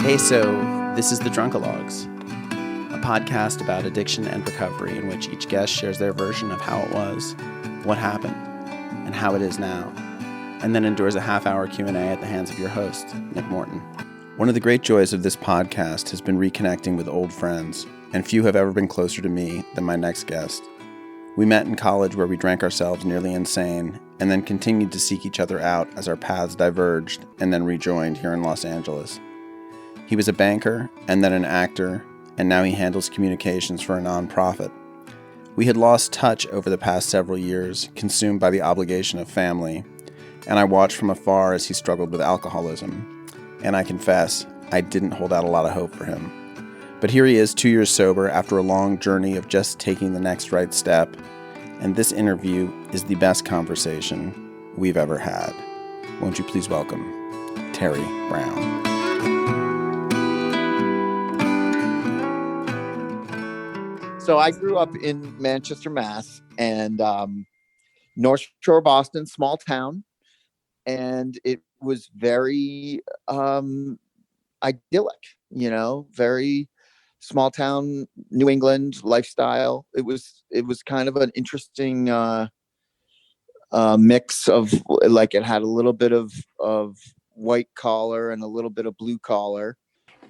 Hey, so this is the Drunkalogs, a podcast about addiction and recovery in which each guest shares their version of how it was, what happened, and how it is now, and then endures a half-hour Q&A at the hands of your host, Nick Morton. One of the great joys of this podcast has been reconnecting with old friends, and few have ever been closer to me than my next guest. We met in college where we drank ourselves nearly insane, and then continued to seek each other out as our paths diverged and then rejoined here in Los Angeles. He was a banker, and then an actor, and now he handles communications for a nonprofit. We had lost touch over the past several years, consumed by the obligation of family, and I watched from afar as he struggled with alcoholism. And I confess, I didn't hold out a lot of hope for him. But here he is 2 years sober after a long journey of just taking the next right step, and this interview is the best conversation we've ever had. Won't you please welcome Terry Brown. So I grew up in Manchester, Mass, and North Shore, Boston, small town, and it was very idyllic, very small town, New England lifestyle. It was kind of an interesting mix of, like, it had a little bit of white collar and a little bit of blue collar.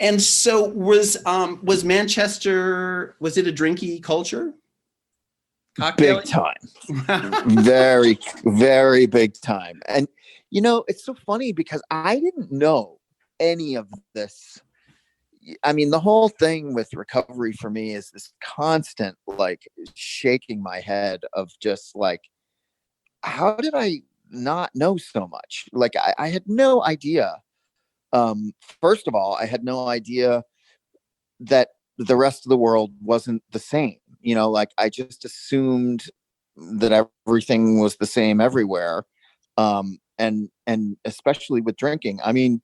And so was Manchester, was it a drinky culture? Cocktail? Big time. Very, very big time. And, it's so funny because I didn't know any of this. I mean, the whole thing with recovery for me is this constant, shaking my head of just how did I not know so much? I had no idea. First of all, I had no idea that the rest of the world wasn't the same. I just assumed that everything was the same everywhere. And especially with drinking. I mean,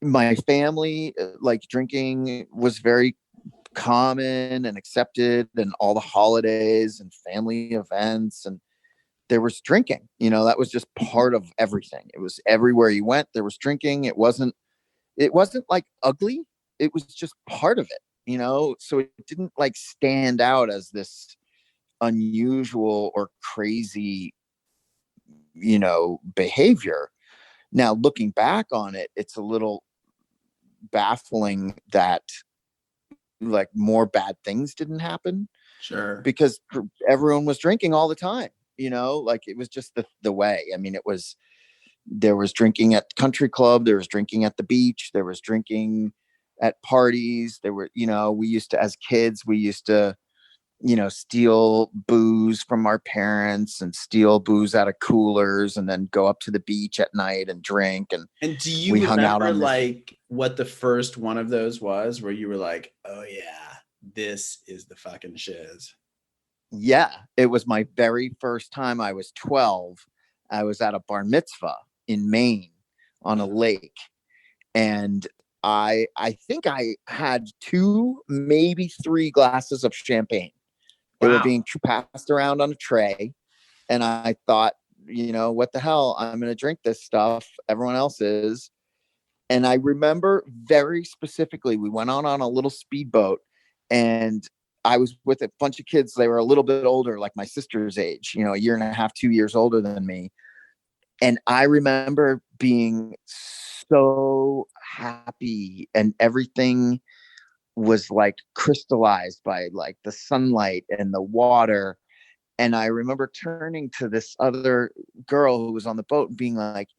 my family, drinking was very common and accepted, and all the holidays and family events, and there was drinking, that was just part of everything. It was everywhere you went, there was drinking. It wasn't ugly. It was just part of it, so it didn't stand out as this unusual or crazy, behavior. Now, looking back on it, it's a little baffling that more bad things didn't happen. Sure. Because everyone was drinking all the time. It was just the way. I mean, there was drinking at country club, there was drinking at the beach, there was drinking at parties. There were, as kids, we used to, steal booze from our parents and steal booze out of coolers and then go up to the beach at night and drink. And do you we remember hung out on what the first one of those was where you were like, oh yeah, this is the fucking shiz? Yeah, it was my very first time. I was 12. I was at a bar mitzvah in Maine on a lake. And I think I had 2, maybe 3 glasses of champagne. They were being passed around on a tray. And I thought, what the hell? I'm going to drink this stuff. Everyone else is. And I remember very specifically, we went on a little speedboat, and I was with a bunch of kids. They were a little bit older, like my sister's age, a year and a half, 2 years older than me. And I remember being so happy, and everything was crystallized by the sunlight and the water. And I remember turning to this other girl who was on the boat and being like,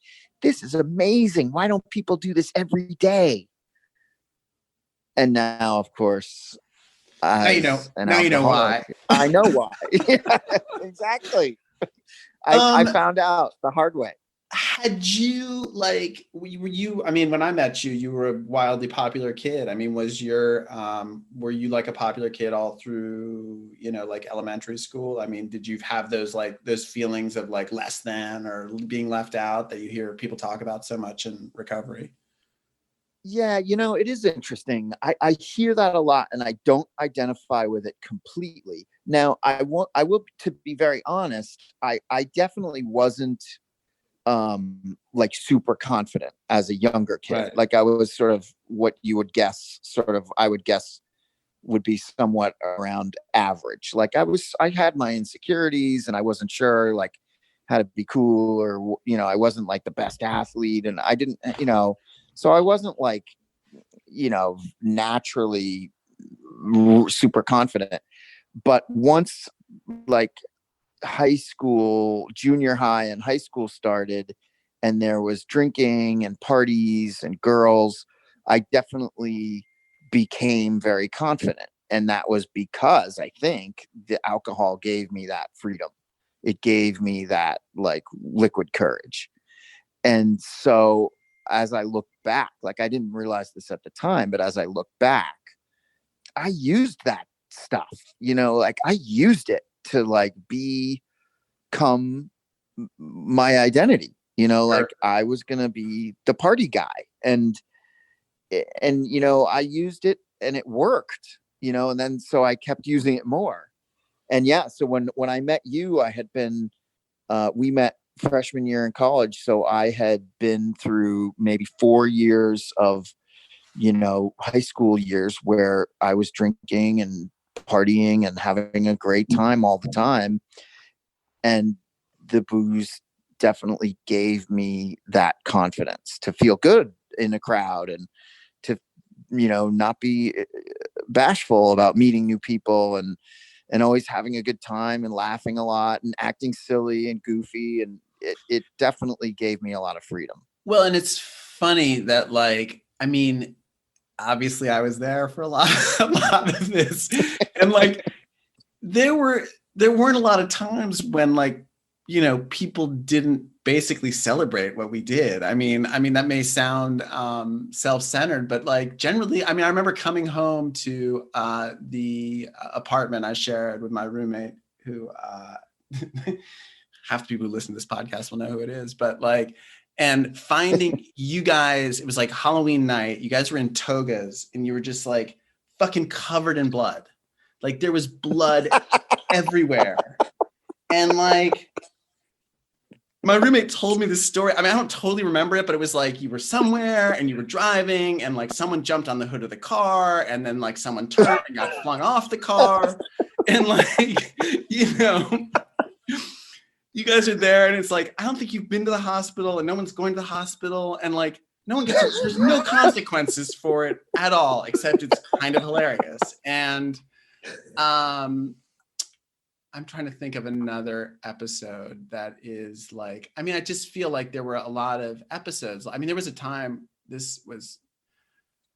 this is amazing. Why don't people do this every day? And now, of course, now you know why. I know why. Exactly. I found out the hard way. Had you I mean, when I met you, you were a wildly popular kid. I mean, were you a popular kid all through, elementary school? I mean, did you have those feelings of less than or being left out that you hear people talk about so much in recovery? Yeah, it is interesting. I hear that a lot, and I don't identify with it completely. Now, I will, to be very honest, I definitely wasn't like super confident as a younger kid. Right. Like I was sort of what you would guess, I would guess would be somewhat around average. Like I had my insecurities and I wasn't sure like how to be cool, or, you know, I wasn't like the best athlete, and I didn't, you know, so I wasn't like, you know, naturally super confident. But once like high school, junior high and high school started, and there was drinking and parties and girls, I definitely became very confident. And that was because I think the alcohol gave me that freedom. It gave me that like liquid courage. And so as I look back, like I didn't realize this at the time, but as I look back, I used that stuff, you know, like I used it to like become my identity, you know, like I was going to be the party guy, and you know, I used it and it worked, you know, and then so I kept using it more. And yeah, so when I met you, I had been we met freshman year in college, so I had been through maybe 4 years of, you know, high school years where I was drinking and partying and having a great time all the time. And the booze definitely gave me that confidence to feel good in a crowd, and to, you know, not be bashful about meeting new people, and always having a good time and laughing a lot and acting silly and goofy. And it definitely gave me a lot of freedom. Well, and it's funny that, like, I mean, obviously I was there for a lot of this, and like there weren't a lot of times when, like, you know, people didn't basically celebrate what we did. I mean that may sound self-centered, but like generally, I mean, I remember coming home to the apartment I shared with my roommate, who half the people who listen to this podcast will know who it is, but like, and finding you guys, it was like Halloween night. You guys were in togas and you were just like fucking covered in blood. Like there was blood everywhere. And like, my roommate told me this story. I mean, I don't totally remember it, but it was like you were somewhere and you were driving and like someone jumped on the hood of the car, and then like someone turned and got flung off the car. And like, you know, you guys are there and it's like, I don't think you've been to the hospital, and no one's going to the hospital, and like no one gets, there's no consequences for it at all, except it's kind of hilarious. And I'm trying to think of another episode that is like, I mean, I just feel like there were a lot of episodes. I mean, there was a time, this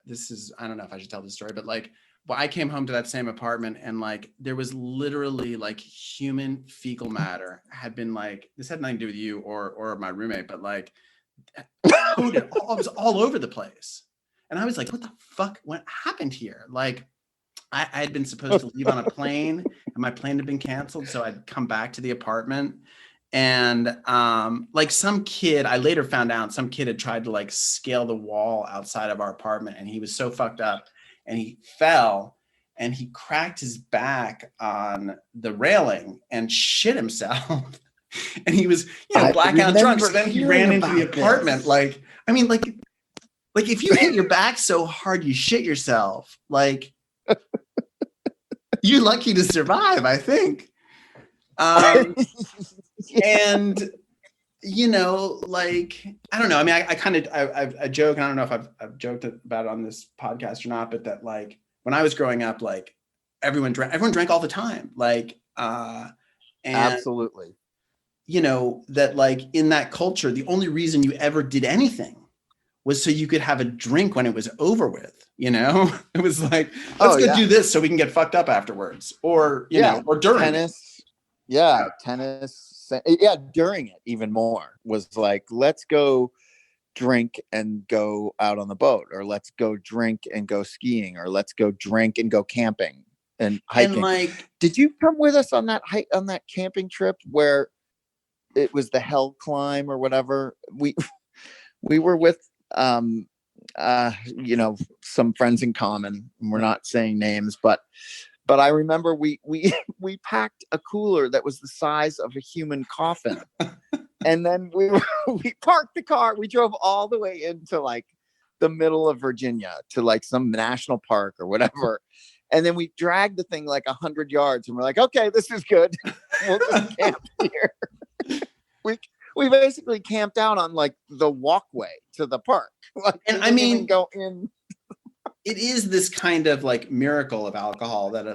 is, I don't know if I should tell this story, but like, well, I came home to that same apartment and like, there was literally like human fecal matter had been like, this had nothing to do with you or my roommate, but like, it was all over the place. And I was like, what the fuck, what happened here? Like, I had been supposed to leave on a plane, and my plane had been canceled. So I'd come back to the apartment, and like some kid, I later found out some kid had tried to like scale the wall outside of our apartment, and he was so fucked up and he fell and he cracked his back on the railing and shit himself. And he was, you know, blackout drunk. So then he ran into the apartment. Like, I mean, like if you hit your back so hard, you shit yourself, like, you're lucky to survive, I think. And, you know, like, I don't know. I mean, I joke, and I don't know if I've joked about it on this podcast or not, but that like, when I was growing up, like everyone drank all the time. Like, and absolutely, you know, that like in that culture, the only reason you ever did anything was so you could have a drink when it was over with, you know? It was like, let's go do this so we can get fucked up afterwards, or, you know, or during tennis. Tennis. Yeah, during it even more was like, let's go drink and go out on the boat, or let's go drink and go skiing, or let's go drink and go camping and hiking. And like, did you come with us on that hike, on that camping trip where it was the hell climb or whatever? We were with you know, some friends in common. We're not saying names, but I remember we packed a cooler that was the size of a human coffin And then we parked the car. We drove all the way into like the middle of Virginia to like some national park or whatever. And then we dragged the thing like 100 yards and we're like, okay, this is good. We'll just camp here. We basically camped out on like the walkway to the park. Like, and I mean, go in. It is this kind of like miracle of alcohol that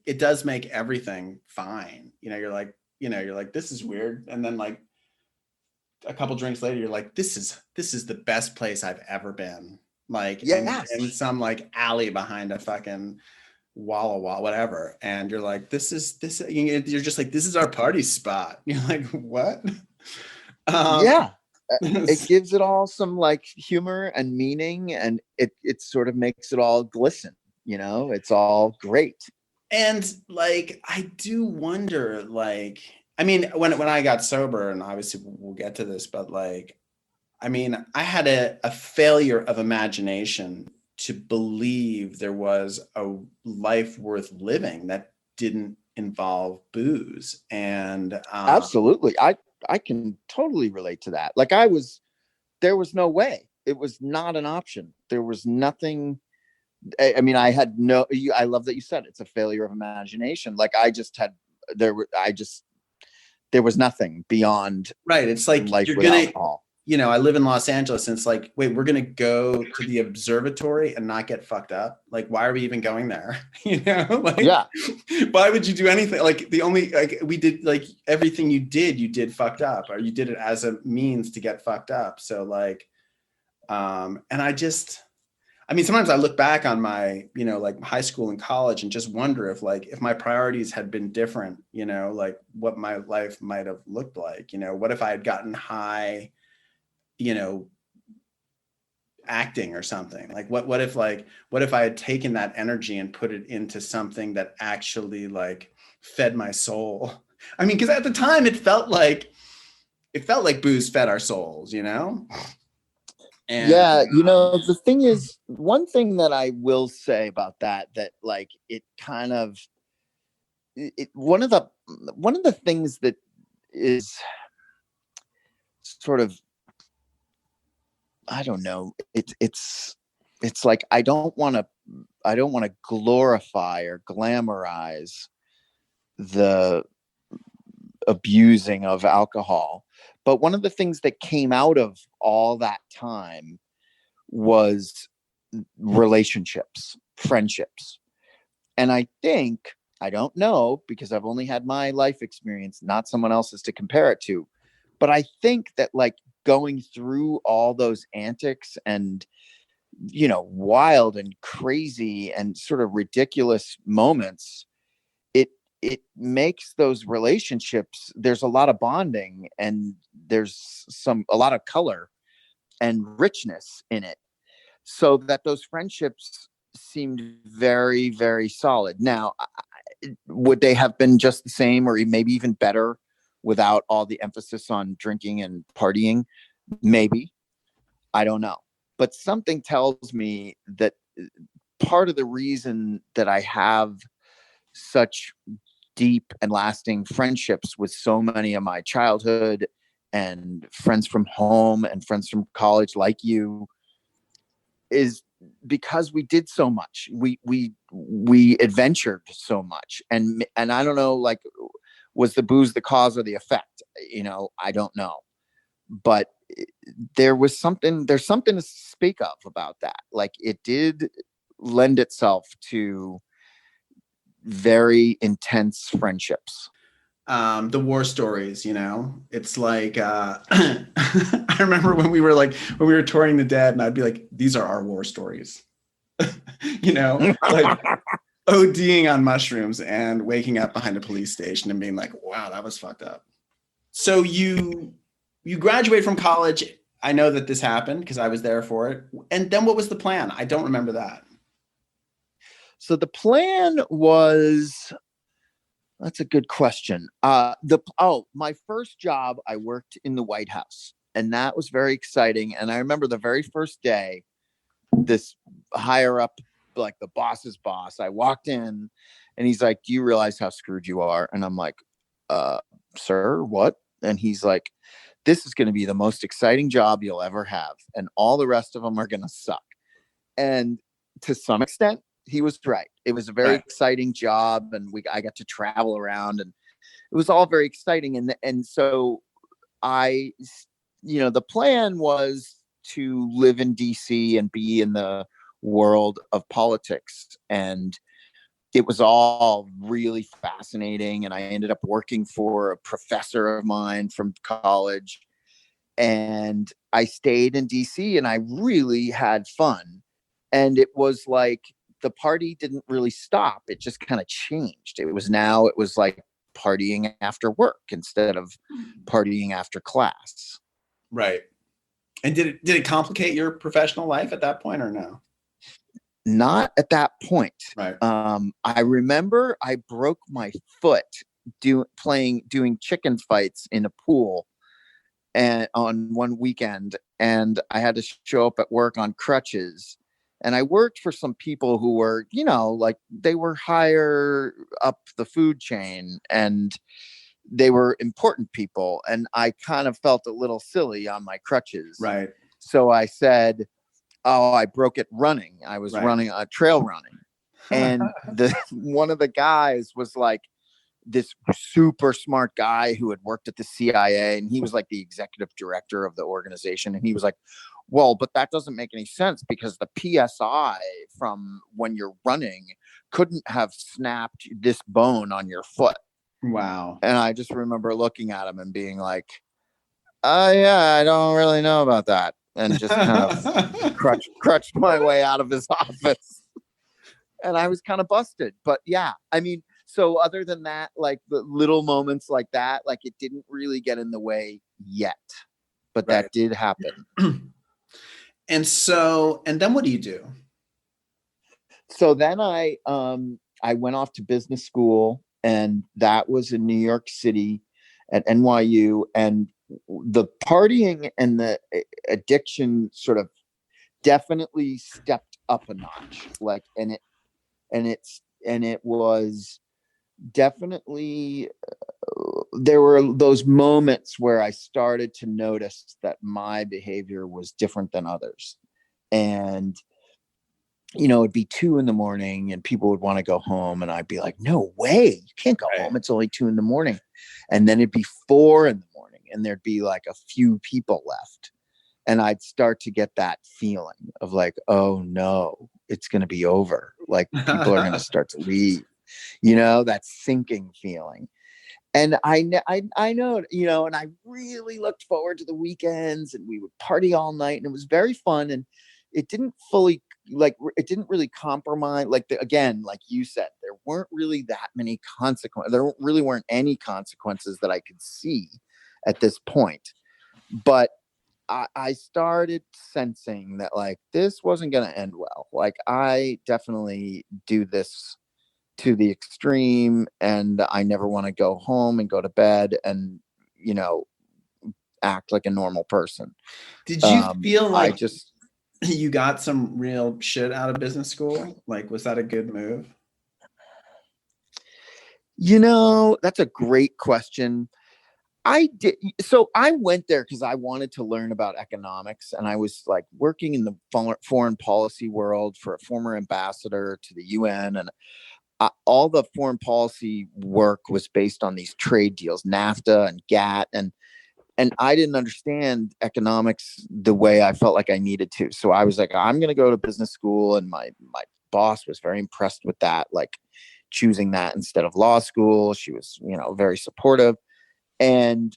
it does make everything fine. You're like, this is weird. And then like a couple drinks later, you're like, this is the best place I've ever been. Like, yes. in some like alley behind a fucking wall, whatever. And you're like, you're just like, this is our party spot. You're like, what? Yeah. It gives it all some like humor and meaning, and it sort of makes it all glisten. It's all great. And like, I do wonder, like, I mean, when I got sober, and obviously we'll get to this, but like, I mean, I had a failure of imagination to believe there was a life worth living that didn't involve booze. And absolutely, I can totally relate to that. Like there was no way. It was not an option. There was nothing. I mean, I love that you said it's a failure of imagination. Like there was nothing beyond. Right. It's like, life you're with gonna, alcohol. I live in Los Angeles, and it's like, wait, we're going to go to the observatory and not get fucked up. Like, why are we even going there? Like, yeah. Why would you do anything? Like, we did like everything you did fucked up, or you did it as a means to get fucked up. So like, and I mean, sometimes I look back on my, like high school and college and just wonder if my priorities had been different, like what my life might have looked like. What if I had gotten high, acting or something? Like what if I had taken that energy and put it into something that actually like fed my soul? I mean, because at the time it felt like booze fed our souls, And, yeah, the thing is, one thing that I will say about that like it kind of one of the things that is sort of, I don't know, it's like I don't want to glorify or glamorize the abusing of alcohol, but one of the things that came out of all that time was relationships, friendships. And I don't know, because I've only had my life experience, not someone else's to compare it to, but I think that like going through all those antics and wild and crazy and sort of ridiculous moments, it makes those relationships, there's a lot of bonding, and there's a lot of color and richness in it, so that those friendships seemed very, very solid. Now, would they have been just the same or maybe even better without all the emphasis on drinking and partying? Maybe. I don't know. But something tells me that part of the reason that I have such deep and lasting friendships with so many of my childhood and friends from home and friends from college like you is because we did so much. We adventured so much. And I don't know, like, was the booze the cause or the effect? I don't know. But there's something to speak of about that. Like, it did lend itself to very intense friendships. The war stories, it's like, I remember when we were touring the Dead, and I'd be like, these are our war stories, like ODing on mushrooms and waking up behind a police station and being like, wow, that was fucked up. So you graduate from college. I know that this happened because I was there for it. And then what was the plan? I don't remember that. So the plan was, that's a good question. My first job, I worked in the White House, and that was very exciting. And I remember the very first day, this higher up, like the boss's boss, I walked in and he's like, do you realize how screwed you are? And I'm like, sir, what? And he's like, this is going to be the most exciting job you'll ever have, and all the rest of them are going to suck. And to some extent, he was right. It was a very exciting job, and I got to travel around, and it was all very exciting. And so the plan was to live in DC and be in the world of politics. And it was all really fascinating. And I ended up working for a professor of mine from college. And I stayed in DC and I really had fun. And it was like the party didn't really stop. It just kind of changed. It was like partying after work instead of partying after class. Right. And did it complicate your professional life at that point or no? Not at that point. Right. I remember I broke my foot doing chicken fights in a pool and on one weekend, and I had to show up at work on crutches. And I worked for some people who were, like they were higher up the food chain and they were important people. And I kind of felt a little silly on my crutches. Right. So I said, oh, I broke it running. I was running trail running. And one of the guys was like this super smart guy who had worked at the CIA, and he was like the executive director of the organization. And he was like, well, but that doesn't make any sense because the PSI from when you're running couldn't have snapped this bone on your foot. Wow. And I just remember looking at him and being like, yeah, I don't really know about that. And just kind of crutched my way out of his office. And I was kind of busted. But yeah, I mean, so other than that, like the little moments like that, like it didn't really get in the way yet. But that did happen. And then what do you do? So then I went off to business school, and that was in New York City at NYU. And the partying and the addiction sort of definitely stepped up a notch. Like, and it was definitely, there were those moments where I started to notice that my behavior was different than others. And, it'd be 2 a.m. and people would want to go home. And I'd be like, no way, you can't go home. It's only 2 a.m. And then it'd be 4 a.m. and there'd be like a few people left. And I'd start to get that feeling of like, oh no, it's going to be over. Like people are going to start to leave, that sinking feeling. And I know, and I really looked forward to the weekends, and we would party all night, and it was very fun. And it didn't really compromise. Like again, like you said, there weren't really that many consequences. There really weren't any consequences that I could see at this point. But I started sensing that like this wasn't going to end well. Like I definitely do this to the extreme, and I never want to go home and go to bed and, act like a normal person. Did you feel like you got some real shit out of business school? Like, was that a good move? That's a great question. I did. So I went there because I wanted to learn about economics, and I was like working in the foreign policy world for a former ambassador to the UN, and all the foreign policy work was based on these trade deals, NAFTA and GATT, and I didn't understand economics the way I felt like I needed to. So I was like, I'm going to go to business school, and my boss was very impressed with that, like choosing that instead of law school. She was, very supportive. And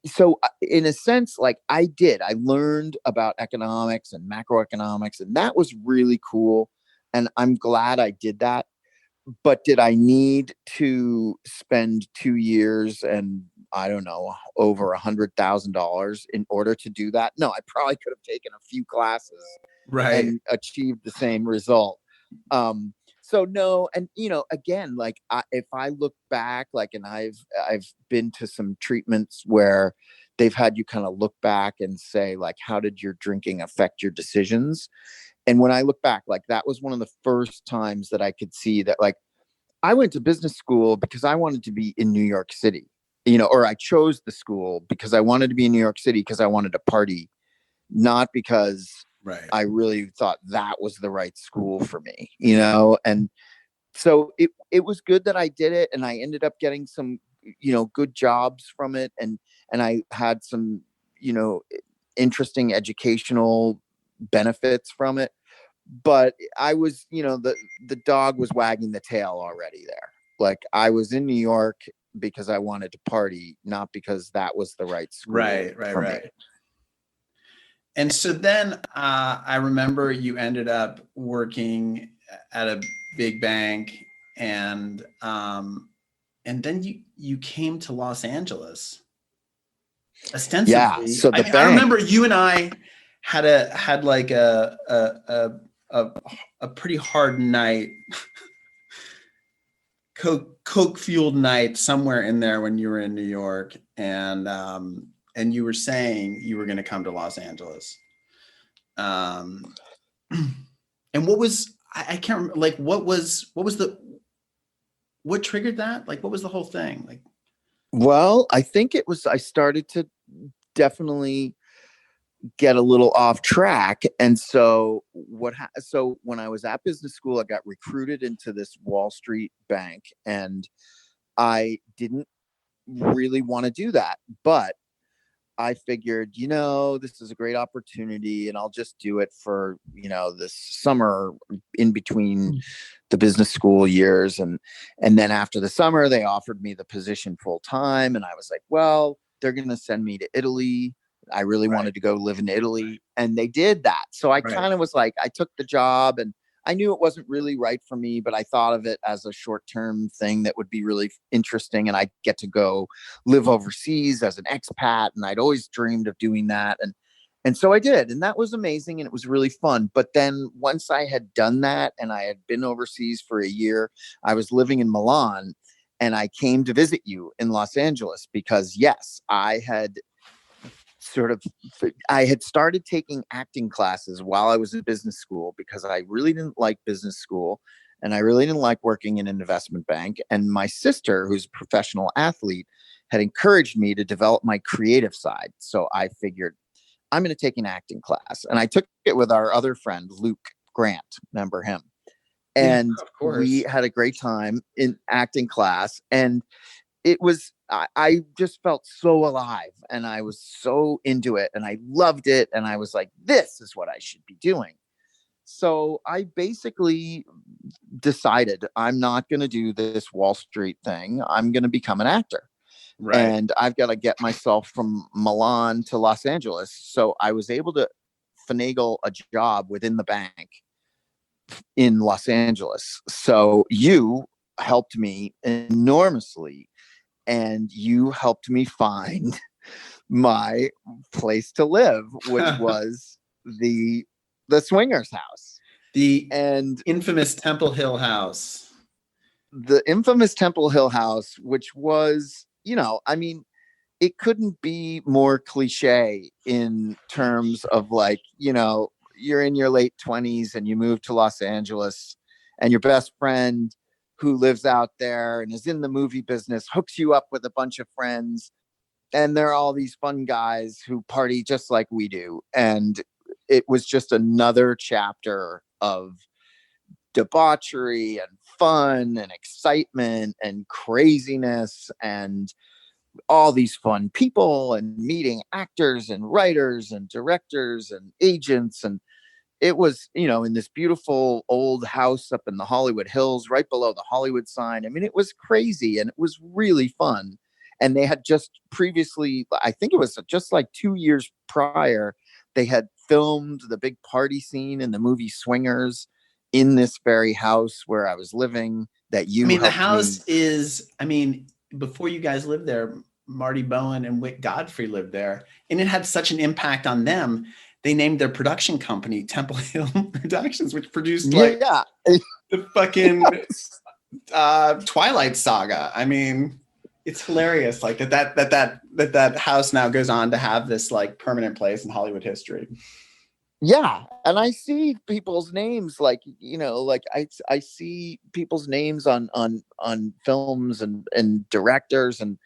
so in a sense, like I learned about economics and macroeconomics, and that was really cool. And I'm glad I did that. But did I need to spend 2 years and I don't know, over $100,000 in order to do that? No, I probably could have taken a few classes and achieved the same result. So no, and again, like if I look back, like, and I've been to some treatments where they've had you kind of look back and say, like, how did your drinking affect your decisions? And when I look back, like that was one of the first times that I could see that, like, I went to business school because I wanted to be in New York City. or I chose the school because I wanted to be in New York City because I wanted to party, not because I really thought that was the right school for me, and so it was good that I did it, and I ended up getting some, good jobs from it, and I had some, interesting educational benefits from it. But I was, the dog was wagging the tail already there. Like, I was in New York because I wanted to party, not because that was the right school for me. And so then I remember you ended up working at a big bank, and then you came to Los Angeles ostensibly. Yeah. So I remember you and I had like a pretty hard night, coke fueled night somewhere in there when you were in New York, and you were saying you were going to come to Los Angeles. And what was, I can't remember, like, what triggered that? Like, what was the whole thing? Like, well, I think it was, I started to definitely get a little off track. And so so when I was at business school, I got recruited into this Wall Street bank, and I didn't really want to do that, but I figured, this is a great opportunity, and I'll just do it for, this summer in between the business school years. And then after the summer, they offered me the position full time. And I was like, well, they're going to send me to Italy. I really wanted to go live in Italy, and they did that. So I kind of was like, I took the job, and I knew it wasn't really right for me, but I thought of it as a short-term thing that would be really interesting. And I'd get to go live overseas as an expat. And I'd always dreamed of doing that. And so I did, and that was amazing. And it was really fun. But then once I had done that and I had been overseas for a year, I was living in Milan, and I came to visit you in Los Angeles because, yes, I had started taking acting classes while I was in business school because I really didn't like business school, and I really didn't like working in an investment bank. And my sister, who's a professional athlete, had encouraged me to develop my creative side. So I figured, I'm going to take an acting class. And I took it with our other friend, Luke Grant, remember him? And we had a great time in acting class. And it was, I just felt so alive, and I was so into it, and I loved it. And I was like, this is what I should be doing. So I basically decided, I'm not going to do this Wall Street thing. I'm going to become an actor. And I've got to get myself from Milan to Los Angeles. So I was able to finagle a job within the bank in Los Angeles. So you helped me enormously, and you helped me find my place to live, which was the swingers house, the infamous Temple Hill house. The infamous Temple Hill house, which was, it couldn't be more cliche in terms of, like, you're in your late 20s and you move to Los Angeles, and your best friend who lives out there and is in the movie business hooks you up with a bunch of friends, and they're all these fun guys who party just like we do. And it was just another chapter of debauchery and fun and excitement and craziness, and all these fun people, and meeting actors and writers and directors and agents. And it was, in this beautiful old house up in the Hollywood Hills, right below the Hollywood sign. I mean, it was crazy, and it was really fun. And they had just previously, I think it was just like 2 years prior, they had filmed the big party scene in the movie Swingers in this very house where I was living. That you, the house is, before you guys lived there, Marty Bowen and Wick Godfrey lived there, and it had such an impact on them. They named their production company Temple Hill Productions, which produced the fucking Twilight Saga. It's hilarious. Like that house now goes on to have this like permanent place in Hollywood history. Yeah. And I see people's names, like, I see people's names on films and directors. And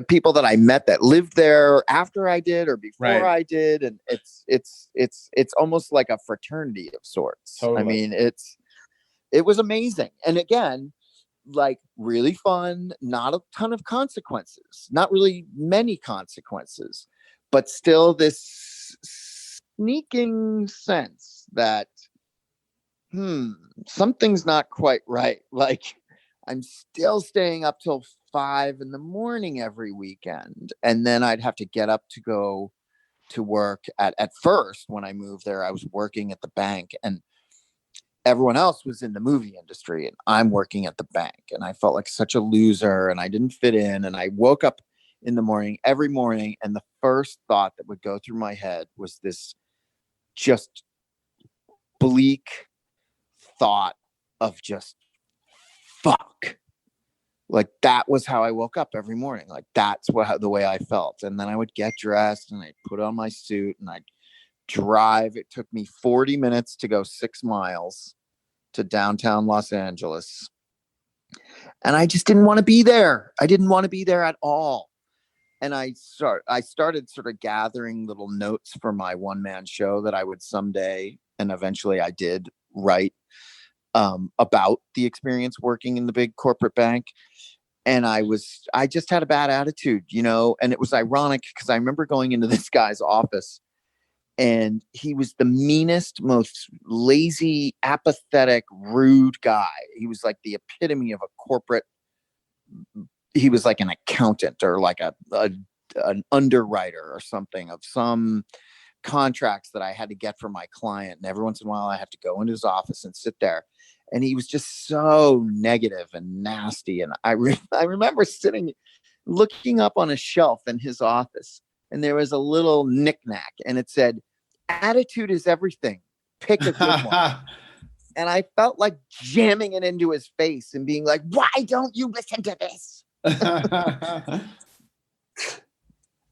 people that I met that lived there after I did or before Right. I did. And it's almost like a fraternity of sorts. Totally. I mean, it was amazing. And again, like really fun, not a ton of consequences, not really many consequences, but still this sneaking sense that, something's not quite right. Like I'm still staying up till 5 a.m. every weekend. And then I'd have to get up to go to work at first. When I moved there, I was working at the bank, and everyone else was in the movie industry, and I'm working at the bank, and I felt like such a loser, and I didn't fit in. And I woke up in the morning every morning, and the first thought that would go through my head was this just bleak thought of just fuck. Like that was how I woke up every morning. Like that's the way I felt. And then I would get dressed and I'd put on my suit and I'd drive. It took me 40 minutes to go 6 miles to downtown Los Angeles. And I just didn't want to be there. I didn't want to be there at all. And I started sort of gathering little notes for my one-man show that I would someday, and eventually I did, write about the experience working in the big corporate bank. And I just had a bad attitude, and it was ironic because I remember going into this guy's office, and he was the meanest, most lazy, apathetic, rude guy. He was like the epitome of a corporate. He was like an accountant or like an underwriter or something of some contracts that I had to get from my client. And every once in a while I have to go into his office and sit there. And he was just so negative and nasty. And I remember looking up on a shelf in his office, and there was a little knickknack, and it said, "Attitude is everything. Pick a good one." And I felt like jamming it into his face and being like, "Why don't you listen to this?"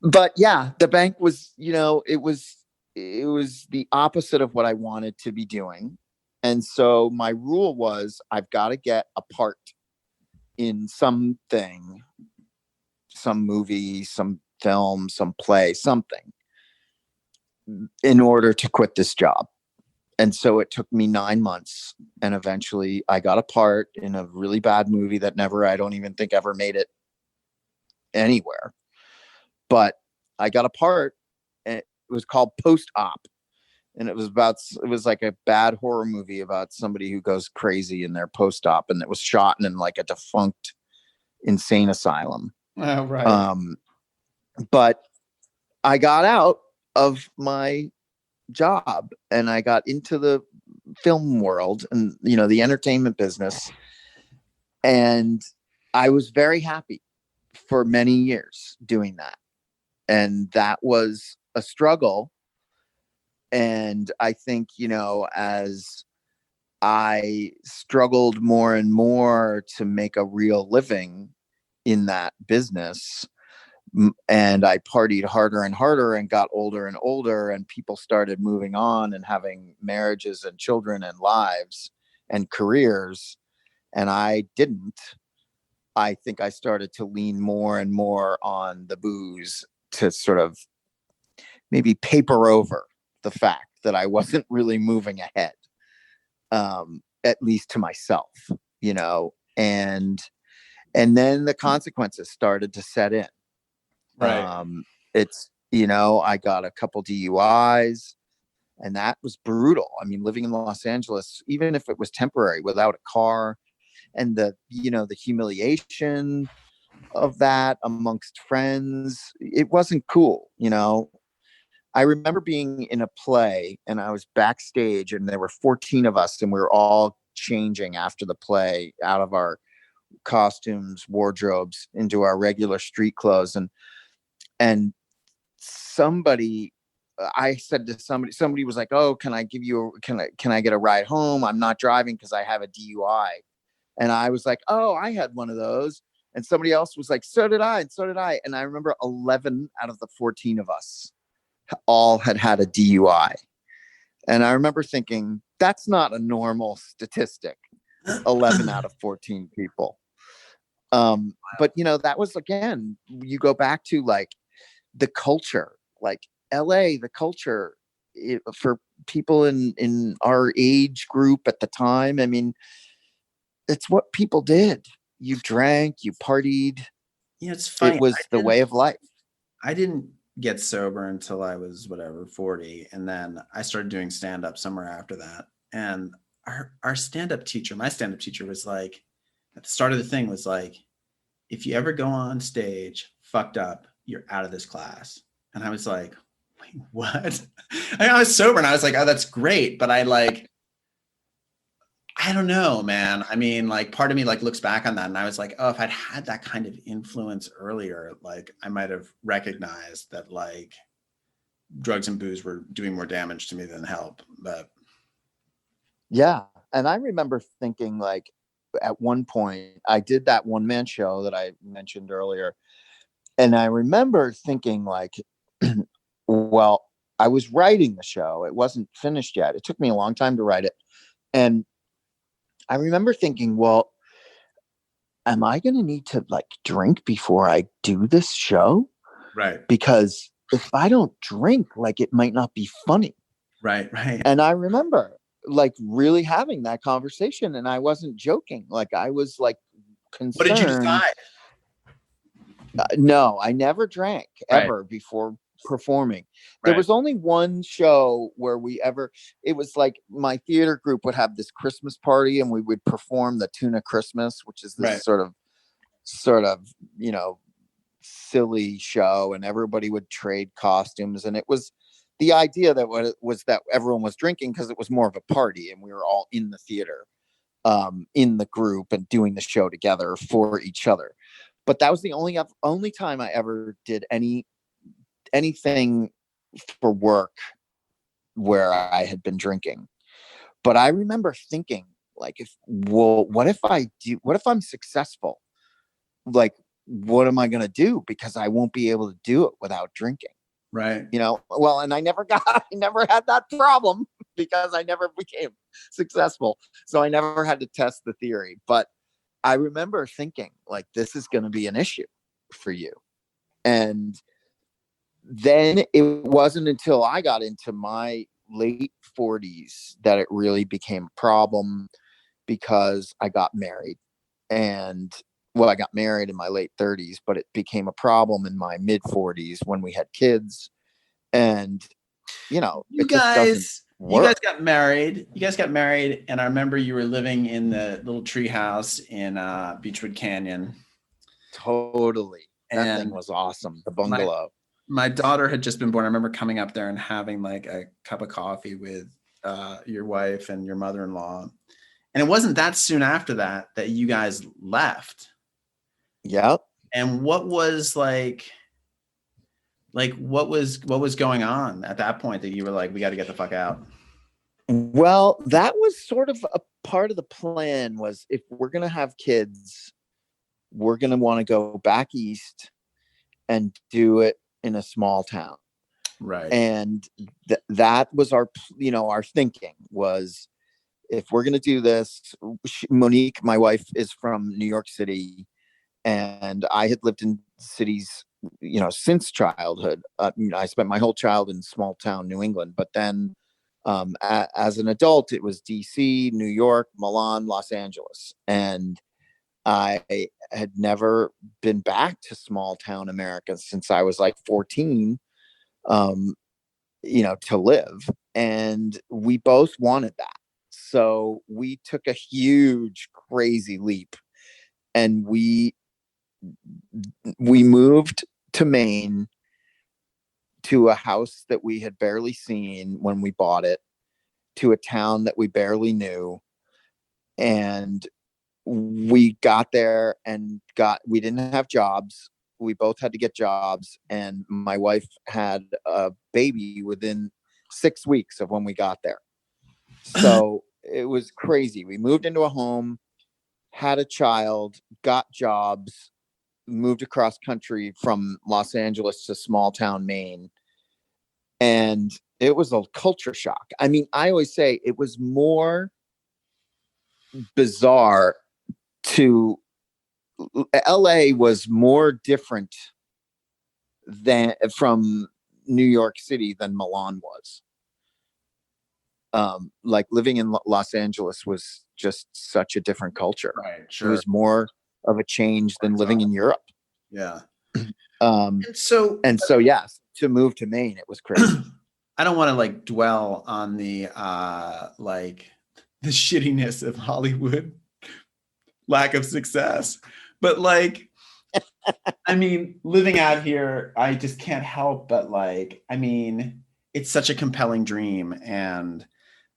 But yeah, the bank was, it was the opposite of what I wanted to be doing. And so my rule was, I've got to get a part in something, some movie, some film, some play, something, in order to quit this job. And so it took me 9 months, and eventually I got a part in a really bad movie that I don't even think ever made it anywhere. But I got a part, and it was called Post Op. And it was like a bad horror movie about somebody who goes crazy in their post op, and it was shot in like a defunct insane asylum. Oh, right. But I got out of my job and I got into the film world and, the entertainment business. And I was very happy for many years doing that. And that was a struggle. And I think, as I struggled more and more to make a real living in that business, and I partied harder and harder and got older and older, and people started moving on and having marriages and children and lives and careers, and I didn't. I think I started to lean more and more on the booze to sort of maybe paper over the fact that I wasn't really moving ahead, at least to myself, and then the consequences started to set in. Right. I got a couple DUIs, and that was brutal. I mean, living in Los Angeles, even if it was temporary, without a car, and the humiliation of that amongst friends, it wasn't cool. I remember being in a play, and I was backstage, and there were 14 of us, and we were all changing after the play out of our costumes, wardrobes, into our regular street clothes. And I said to somebody was like, "Oh, can I get a ride home? I'm not driving because I have a DUI." And I was like, "Oh, I had one of those." And somebody else was like, "So did I." And so did I. And I remember 11 out of the 14 of us all had a DUI. And I remember thinking, that's not a normal statistic. 11 out of 14 people. But that was, again, you go back to like the culture, like LA, the culture for people in our age group at the time. I mean, it's what people did. You drank, you partied. It's funny. It was the way of life. I didn't get sober until I was 40. And then I started doing stand-up somewhere after that. And our stand-up teacher, my stand-up teacher was like, at the start of the thing was like, if you ever go on stage fucked up, you're out of this class. And I was like, wait, what? I was sober and I was like, oh, that's great. But I don't know, man. I mean, like, part of me like looks back on that and I was like, oh, if I'd had that kind of influence earlier, like I might have recognized that like drugs and booze were doing more damage to me than help. But yeah. And I remember thinking, like, at one point I did that one-man show that I mentioned earlier. And I remember thinking, like, well, I was writing the show. It wasn't finished yet. It took me a long time to write it. And I remember thinking, well, am I going to need to like drink before I do this show? right. Because if I don't drink, like, it might not be funny. Right. And I remember like really having that conversation, and I wasn't joking. Like, I was like concerned. What did you decide? No, I never drank ever before performing. There was only one show where it was like my theater group would have this Christmas party and we would perform the Tuna Christmas, which is this sort of, silly show, and everybody would trade costumes. And it was the idea that was that everyone was drinking because it was more of a party and we were all in the theater, in the group and doing the show together for each other. But that was the only time I ever did anything for work where I had been drinking. But I remember thinking, like, what if I'm successful? Like, what am I going to do? Because I won't be able to do it without drinking. Right. Well, and I never had that problem because I never became successful. So I never had to test the theory. But I remember thinking, like, this is going to be an issue for you. And then it wasn't until I got into my late 40s that it really became a problem, because I got married. And I got married in my late 30s, but it became a problem in my mid 40s when we had kids. And you guys got married. You guys got married, and I remember you were living in the little tree house in Beechwood Canyon. Totally. That thing was awesome. The bungalow. My daughter had just been born. I remember coming up there and having like a cup of coffee with your wife and your mother-in-law. And it wasn't that soon after that you guys left. Yep. And what was what was going on at that point that you were like, we got to get the fuck out? Well, that was sort of a part of the plan, was if we're going to have kids, we're going to want to go back east and do it in a small town. Right. And that was our thinking was, if we're going to do this, Monique, my wife, is from New York City, and I had lived in cities, since childhood. I spent my whole childhood in small town New England, but then as an adult, it was DC, New York, Milan, Los Angeles. And I had never been back to small town America since I was like 14, to live. And we both wanted that. So we took a huge, crazy leap, and we moved to Maine, to a house that we had barely seen when we bought it, to a town that we barely knew. And we got there and we didn't have jobs. We both had to get jobs. And my wife had a baby within 6 weeks of when we got there. So it was crazy. We moved into a home, had a child, got jobs, moved across country from Los Angeles to small town Maine. And it was a culture shock. I mean, I always say it was more bizarre to LA was more different than from New York City than Milan was. Like living in Los Angeles was just such a different culture. Right. It Sure. was more of a change than living in Europe. Yeah. And so, yes, to move to Maine, it was crazy. I don't want to like dwell on the like the shittiness of Hollywood, lack of success, but like, I mean, living out here, I just can't help but like, I mean, it's such a compelling dream, and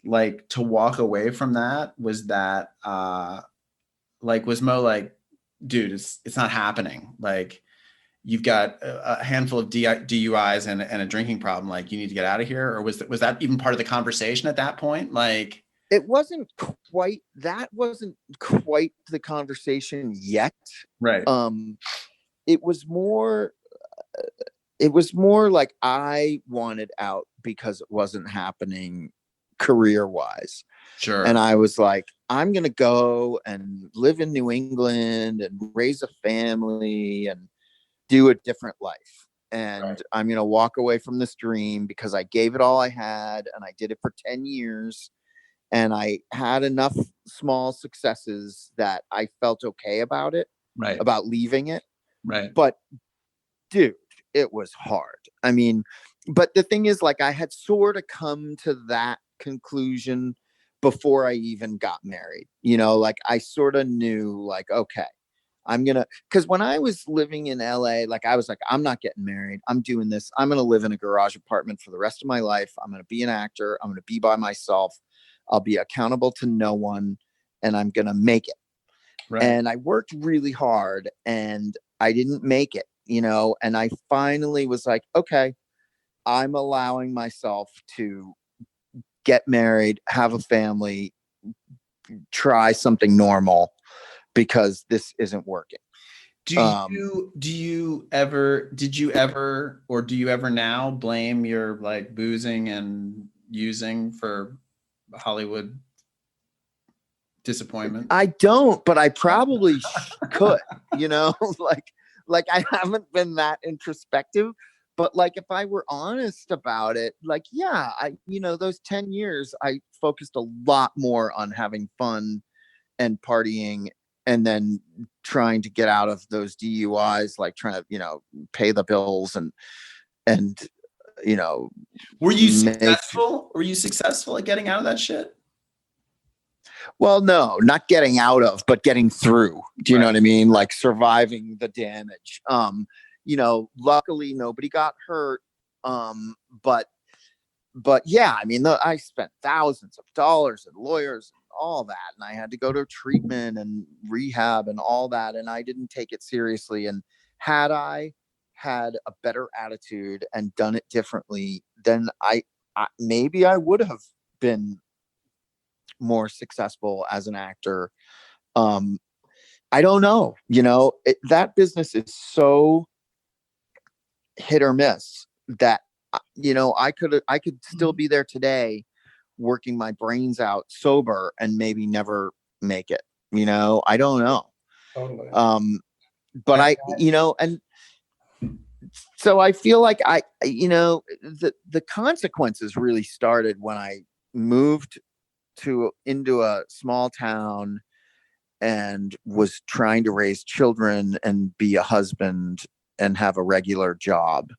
like to walk away from that was was more like, dude, it's not happening. Like, you've got a handful of DUIs and a drinking problem. Like, you need to get out of here. Or was that even part of the conversation at that point? Like, it wasn't quite the conversation yet. right. It was more like I wanted out because it wasn't happening career wise. Sure. And I was like, I'm going to go and live in New England and raise a family and do a different life. And right. I'm going to walk away from this dream because I gave it all I had, and I did it for 10 years. And I had enough small successes that I felt okay about it, right. about leaving it. Right. But dude, it was hard. I mean, but the thing is, like, I had sort of come to that conclusion before I even got married. You know, like I sort of knew, like, okay, because when I was living in LA, like I was like, I'm not getting married. I'm doing this. I'm going to live in a garage apartment for the rest of my life. I'm going to be an actor. I'm going to be by myself. I'll be accountable to no one, and I'm going to make it. Right. And I worked really hard and I didn't make it, you know, and I finally was like, okay, I'm allowing myself to get married, have a family, try something normal, because this isn't working. Did you ever or do you ever now blame your like boozing and using for Hollywood disappointment? I don't, but I probably could, you know, like I haven't been that introspective, but like if I were honest about it, like, yeah, those 10 years, I focused a lot more on having fun and partying, and then trying to get out of those DUIs, like trying to, pay the bills and, were you successful? Were you successful at getting out of that shit? Well, no, not getting out of, but getting through. Do you know what I mean? Like surviving the damage. Luckily nobody got hurt. But yeah, I mean, I spent thousands of dollars and lawyers and all that, and I had to go to treatment and rehab and all that, and I didn't take it seriously. And had I had a better attitude and done it differently, then I maybe I would have been more successful as an actor. I don't know, that business is so hit or miss that, I could still be there today working my brains out sober and maybe never make it, I don't know. Totally. But and so I feel like the consequences really started when I moved into a small town and was trying to raise children and be a husband and have a regular job.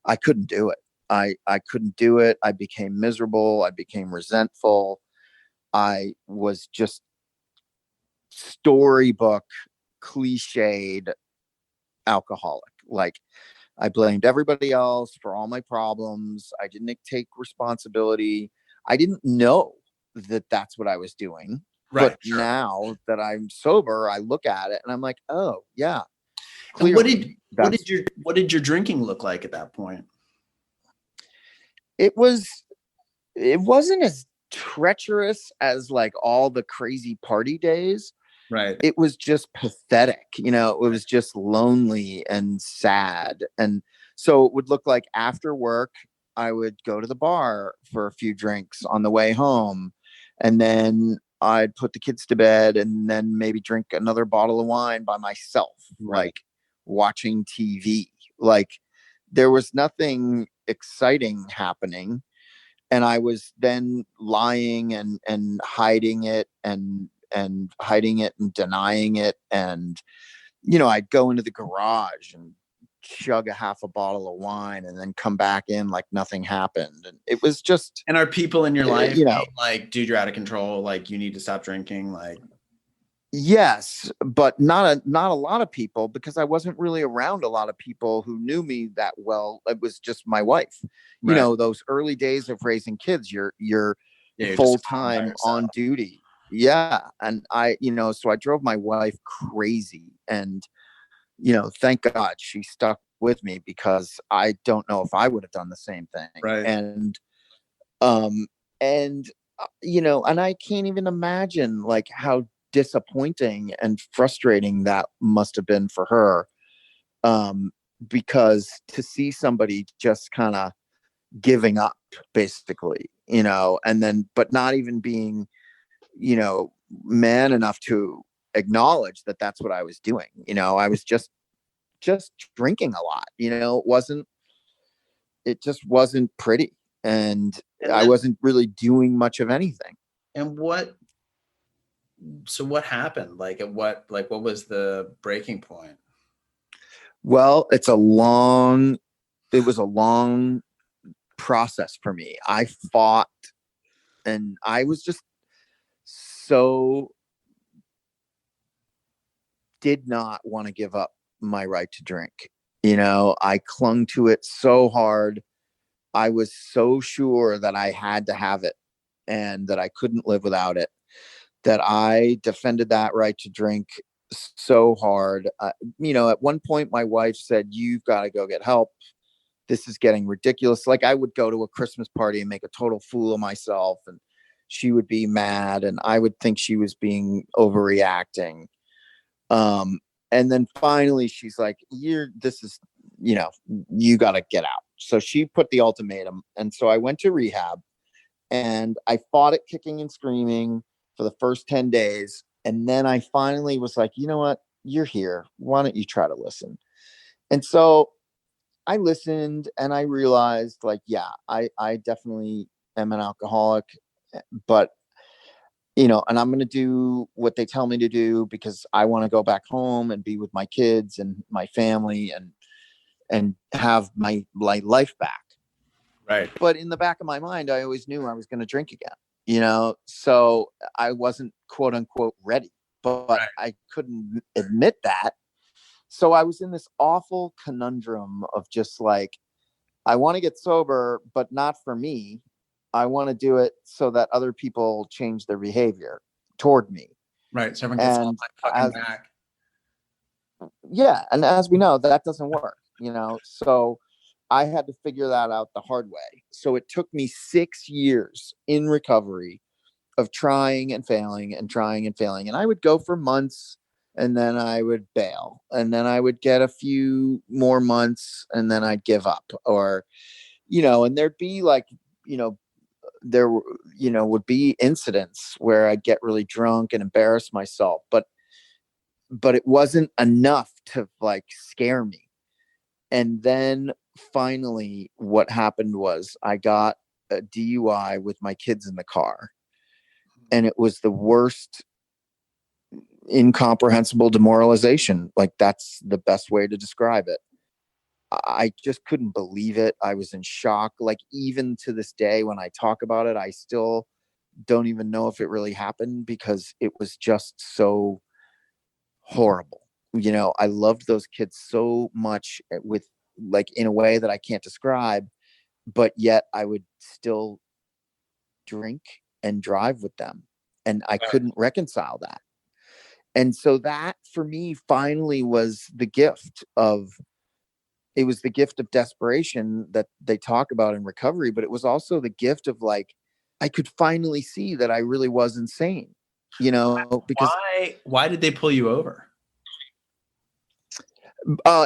I couldn't do it. I couldn't do it. I became miserable. I became resentful. I was just storybook cliched alcoholic. Like, I blamed everybody else for all my problems. I didn't take responsibility. I didn't know that that's what I was doing. Right, but sure. Now that I'm sober, I look at it and I'm like, oh yeah. Clearly, what did your drinking look like at that point? It wasn't as treacherous as like all the crazy party days. Right. It was just pathetic. It was just lonely and sad. And so it would look like after work, I would go to the bar for a few drinks on the way home. And then I'd put the kids to bed and then maybe drink another bottle of wine by myself, Right. like watching TV. Like there was nothing exciting happening. And I was then lying and hiding it and hiding it and denying it. And, I'd go into the garage and chug a half a bottle of wine and then come back in like nothing happened. And it was just. And are people in your life being like, dude, you're out of control, like you need to stop drinking? Like, yes, but not a lot of people, because I wasn't really around a lot of people who knew me that well. It was just my wife. right. Those early days of raising kids, you're You're full just by time yourself. on duty. Yeah. And so I drove my wife crazy, and, thank God she stuck with me, because I don't know if I would have done the same thing. Right. And, and, and I can't even imagine like how disappointing and frustrating that must have been for her. Because to see somebody just kind of giving up, basically, and then, but not even being, man enough to acknowledge that that's what I was doing. I was just drinking a lot. It just wasn't pretty. And I wasn't really doing much of anything. And what happened? Like what was the breaking point? Well, it was a long process for me. I fought, and I was just so did not want to give up my right to drink. I clung to it so hard. I was so sure that I had to have it and that I couldn't live without it, that I defended that right to drink so hard. At one point my wife said, "You've got to go get help. This is getting ridiculous." Like I would go to a Christmas party and make a total fool of myself, and she would be mad, and I would think she was being overreacting. And then finally she's like, you got to get out. So she put the ultimatum. And so I went to rehab, and I fought it kicking and screaming for the first 10 days. And then I finally was like, you know what? You're here. Why don't you try to listen? And so I listened, and I realized, like, yeah, I definitely am an alcoholic, but and I'm going to do what they tell me to do, because I want to go back home and be with my kids and my family and have my life back. Right. But in the back of my mind, I always knew I was going to drink again, so I wasn't quote unquote ready, but right. I couldn't admit that. So I was in this awful conundrum of just like, I want to get sober, but not for me. I want to do it so that other people change their behavior toward me. Right. So everyone gets all like fucking back. Yeah. And as we know, that doesn't work, so I had to figure that out the hard way. So it took me 6 years in recovery of trying and failing and trying and failing. And I would go for months, and then I would bail, and then I would get a few more months, and then I'd give up, or, and there'd be like, there would be incidents where I'd get really drunk and embarrass myself, but it wasn't enough to like scare me. And then finally what happened was I got a DUI with my kids in the car, and it was the worst incomprehensible demoralization. Like that's the best way to describe it. I just couldn't believe it. I was in shock. Like even to this day, when I talk about it, I still don't even know if it really happened, because it was just so horrible. I loved those kids so much, with like in a way that I can't describe, but yet I would still drink and drive with them, and I couldn't reconcile that. And so that for me finally was the gift of desperation that they talk about in recovery, but it was also the gift of like, I could finally see that I really was insane, because why did they pull you over?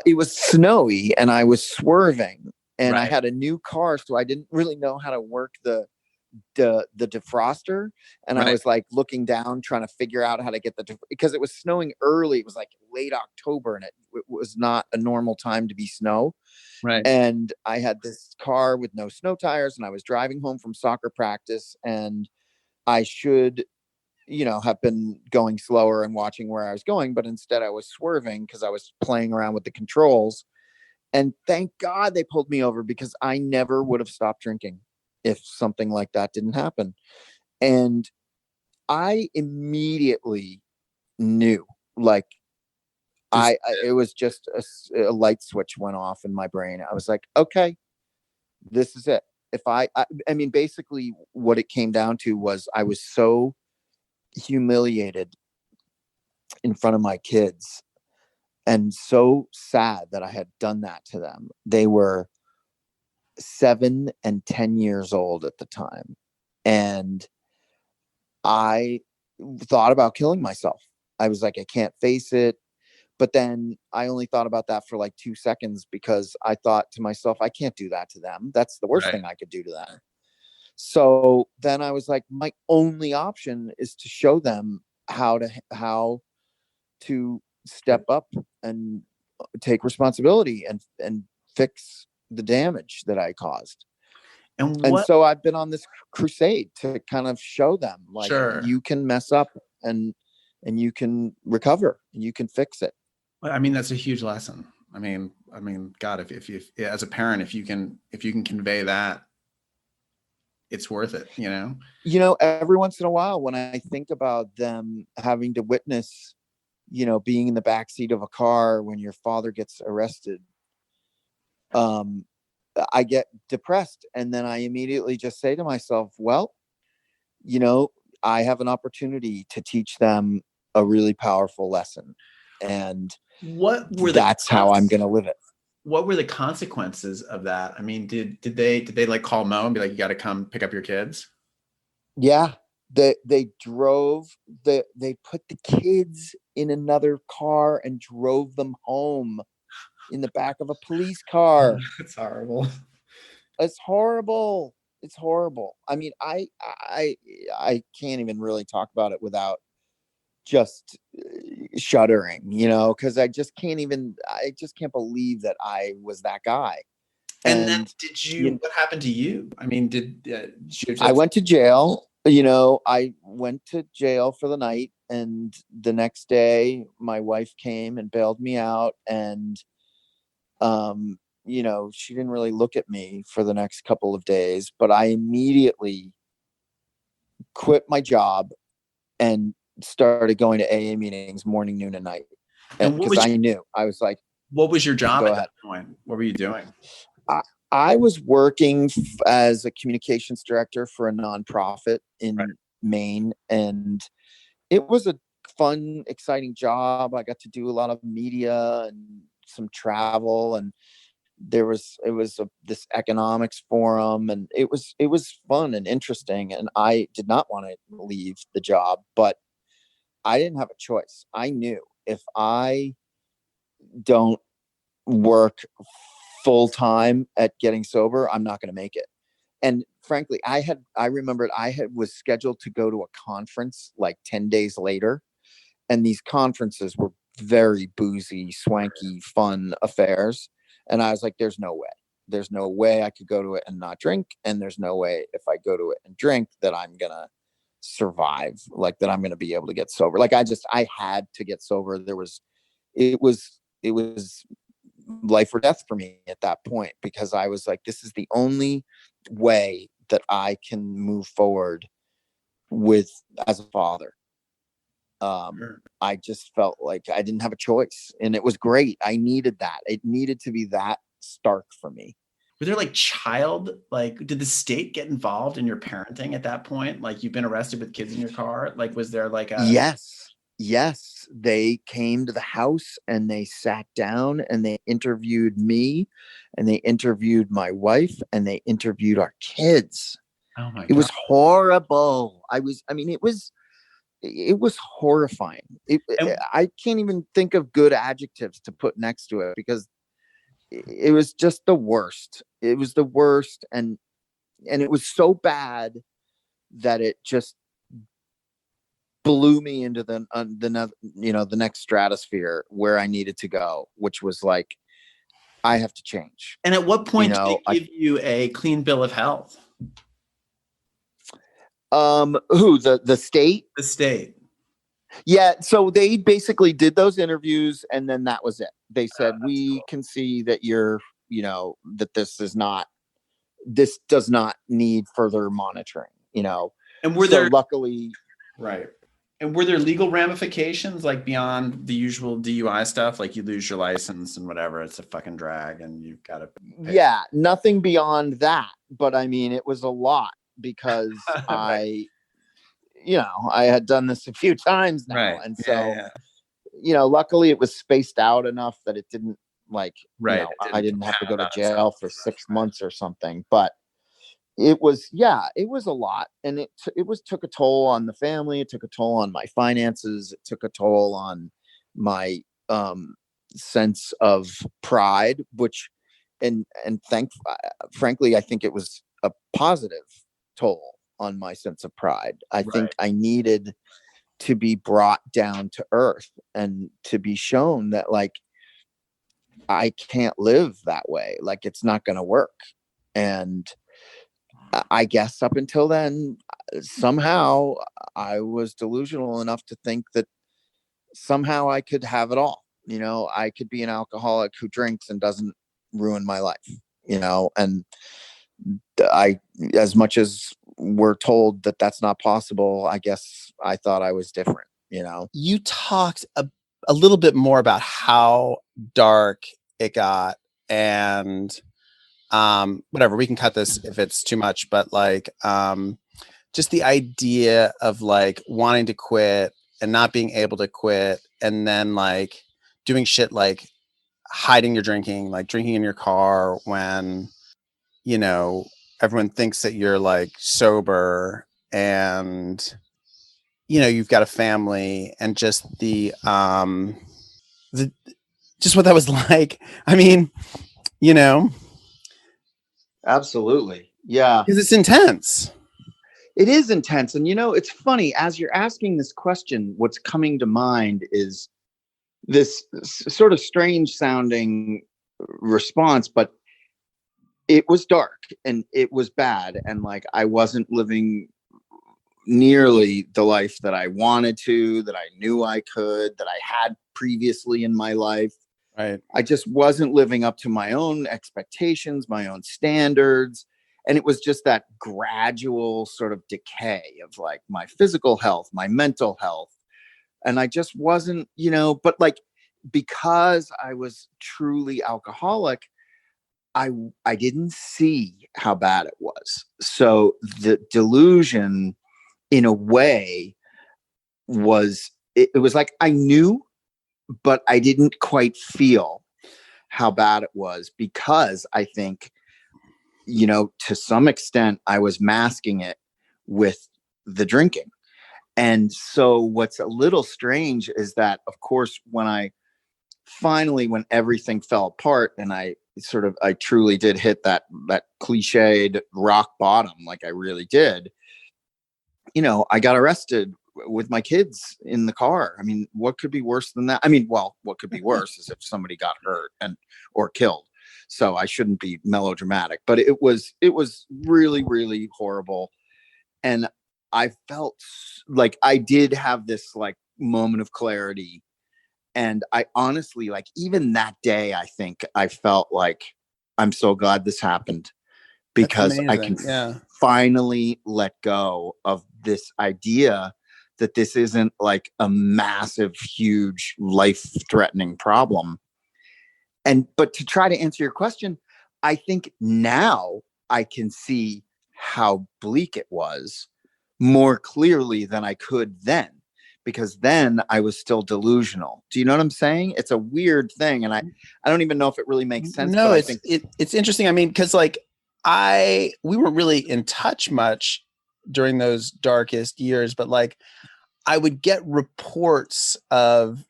It was snowy and I was swerving, and right. I had a new car, so I didn't really know how to work the the defroster, and Right. I was like looking down trying to figure out how to get because it was snowing early. It was like late October, and it was not a normal time to be snow. Right. And I had this car with no snow tires, and I was driving home from soccer practice, and I should, have been going slower and watching where I was going, but instead I was swerving because I was playing around with the controls. And thank God they pulled me over, because I never would have stopped drinking if something like that didn't happen. And I immediately knew, like, it was just a light switch went off in my brain. I was like, okay, this is it. If I mean, basically what it came down to was I was so humiliated in front of my kids and so sad that I had done that to them. They were 7 and 10 years old at the time. And I thought about killing myself. I was like, I can't face it. But then I only thought about that for like 2 seconds, because I thought to myself, I can't do that to them. That's the worst thing I could do to them. So then I was like, my only option is to show them how to step up and take responsibility and fix the damage that I caused. And so I've been on this crusade to kind of show them, like, you can mess up and you can recover and you can fix it. I mean, that's a huge lesson. I mean, God, if you, as a parent, if you can convey that, it's worth it, Every once in a while, when I think about them having to witness, being in the backseat of a car when your father gets arrested, I get depressed. And then I immediately just say to myself, well, I have an opportunity to teach them a really powerful lesson. And that's how I'm going to live it. What were the consequences of that? I mean, did they like call Mo and be like, you got to come pick up your kids? Yeah. They put the kids in another car and drove them home in the back of a police car. It's horrible. It's horrible. It's horrible. I mean, I can't even really talk about it without just shuddering, because I just can't believe that I was that guy. And then what happened to you? I mean, I went to jail. I went to jail for the night, and the next day my wife came and bailed me out. And, she didn't really look at me for the next couple of days, but I immediately quit my job and started going to AA meetings morning, noon, and night. And because I knew, I was like, what was your job at that point? What were you doing? I was working as a communications director for a nonprofit in Maine, and it was a fun, exciting job. I got to do a lot of media and some travel, and this economics forum, and it was fun and interesting. And I did not want to leave the job, but I didn't have a choice. I knew if I don't work full time at getting sober, I'm not going to make it. And frankly, I remembered I was scheduled to go to a conference like 10 days later. And these conferences were very boozy, swanky, fun affairs. And I was like, there's no way. There's no way I could go to it and not drink. And there's no way if I go to it and drink that I'm going to survive, like that I'm going to be able to get sober. Like I had to get sober. It was life or death for me at that point, because I was like, this is the only way that I can move forward as a father. I just felt like I didn't have a choice, and it was great. I needed that. It needed to be that stark for me. Were there did the state get involved in your parenting at that point? Like, you've been arrested with kids in your car. Like, was there like a... Yes, they came to the house and they sat down and they interviewed me and they interviewed my wife and they interviewed our kids. Oh my God. It was horrible. It was horrifying. I can't even think of good adjectives to put next to it, because it was just the worst. It was the worst. And it was so bad that it just blew me into the next stratosphere where I needed to go, which was like, I have to change. And at what point did they give you a clean bill of health? The state? The state. Yeah, so they basically did those interviews, and then that was it. They said, we can see that you're, that this does not need further monitoring, And luckily, right. And were there legal ramifications, like beyond the usual DUI stuff? Like you lose your license and whatever, it's a fucking drag and you've got to pay. Yeah, nothing beyond that. But I mean, it was a lot because right. I had done this a few times now. Right. And so, luckily it was spaced out enough that it didn't I didn't have to go to jail for 6 months or something. But it was a lot. And it took a toll on the family. It took a toll on my finances. It took a toll on my sense of pride, which, frankly, I think it was a positive toll on my sense of pride. I think I needed to be brought down to earth and to be shown that I can't live that way. It's not going to work. And I guess up until then, somehow I was delusional enough to think that somehow I could have it all. I could be an alcoholic who drinks and doesn't ruin my life, and as much as we're told that that's not possible, I guess I thought I was different, You talked a little bit more about how dark it got, and whatever, we can cut this if it's too much, but just the idea of wanting to quit and not being able to quit, and then doing shit like hiding your drinking, drinking in your car when everyone thinks that you're sober, and you've got a family, and just the just what that was like. I mean, absolutely. Yeah. Because it's intense. It is intense. And, it's funny, as you're asking this question, what's coming to mind is this sort of strange sounding response, but it was dark and it was bad. And I wasn't living nearly the life that I wanted to, that I knew I could, that I had previously in my life. Right. I just wasn't living up to my own expectations, my own standards. And it was just that gradual sort of decay of my physical health, my mental health. And I just wasn't, but because I was truly alcoholic, I didn't see how bad it was. So the delusion, in a way, was I knew, but I didn't quite feel how bad it was, because I think, to some extent I was masking it with the drinking. And so what's a little strange is that, of course, when everything fell apart and I truly did hit that cliched rock bottom, I really did, I got arrested with my kids in the car. I mean, what could be worse than that? I mean, well, what could be worse is if somebody got hurt or killed. So I shouldn't be melodramatic, but it was really, really horrible. And I felt like I did have this moment of clarity. And I honestly, even that day, I think I felt I'm so glad this happened, because I can finally let go of this idea that this isn't a massive, huge, life-threatening problem. But to try to answer your question, I think now I can see how bleak it was more clearly than I could then, because then I was still delusional. Do you know what I'm saying? It's a weird thing. And I don't even know if it really makes sense. No, it's interesting. I mean, because we weren't really in touch much during those darkest years, but I would get reports of,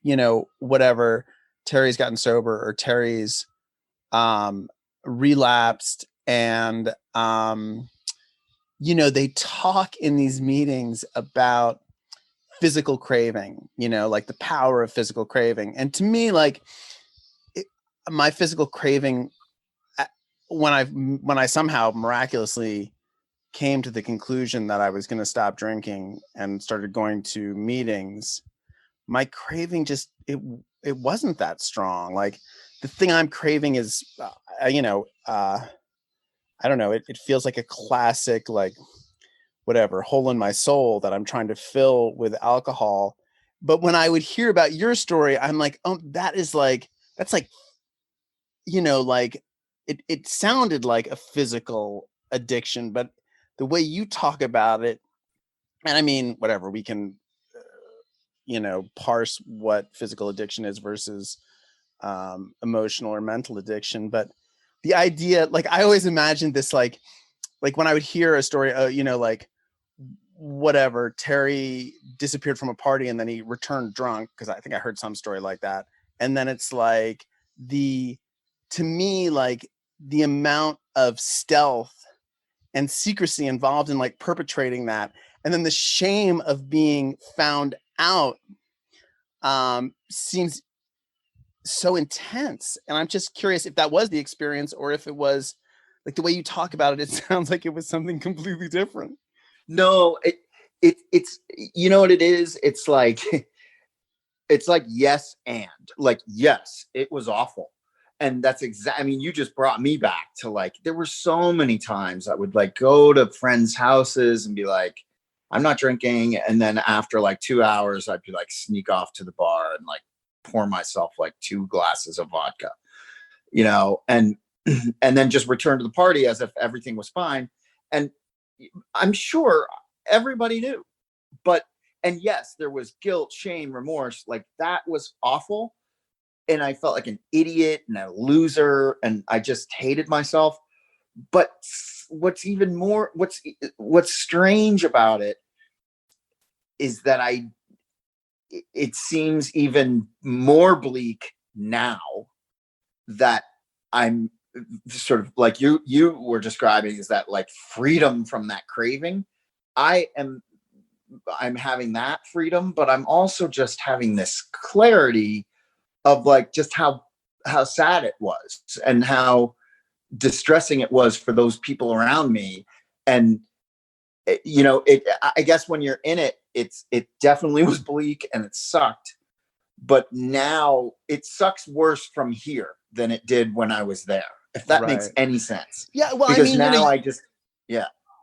whatever, Terry's gotten sober or Terry's relapsed, and they talk in these meetings about physical craving, like the power of physical craving. And to me, like my physical craving, when I somehow miraculously came to the conclusion that I was going to stop drinking and started going to meetings, my craving just, it wasn't that strong. Like the thing I'm craving is, I don't know. It feels like a classic, like whatever hole in my soul that I'm trying to fill with alcohol. But when I would hear about your story, I'm like, oh, that's like, like it sounded like a physical addiction, but the way you talk about it, and I mean, whatever, we can, parse what physical addiction is versus emotional or mental addiction. But the idea, like I always imagined this, like when I would hear a story, like whatever, Terry disappeared from a party and then he returned drunk, because I think I heard some story like that. And then it's like to me, like the amount of stealth and secrecy involved in like perpetrating that, and then the shame of being found out seems so intense. And I'm just curious if that was the experience, or if it was like the way you talk about it, it sounds like it was something completely different. No, it's you know what it is? It's like yes, and like, yes, it was awful. And that's I mean, you just brought me back to like, there were so many times I would like go to friends' houses and be like, I'm not drinking. And then after like 2 hours, I'd be like, sneak off to the bar and like pour myself like 2 glasses of vodka, and then just return to the party as if everything was fine. And I'm sure everybody knew, and yes, there was guilt, shame, remorse. Like that was awful. And I felt like an idiot and a loser, and I just hated myself. But what's even more, what's strange about it is that it seems even more bleak now that I'm sort of like you were describing, is that like freedom from that craving. I'm having that freedom, but I'm also just having this clarity of like just how sad it was and how distressing it was for those people around me. And I guess when you're in it, it definitely was bleak and it sucked, but now it sucks worse from here than it did when I was there, if that makes any sense. Yeah, well, because I mean, now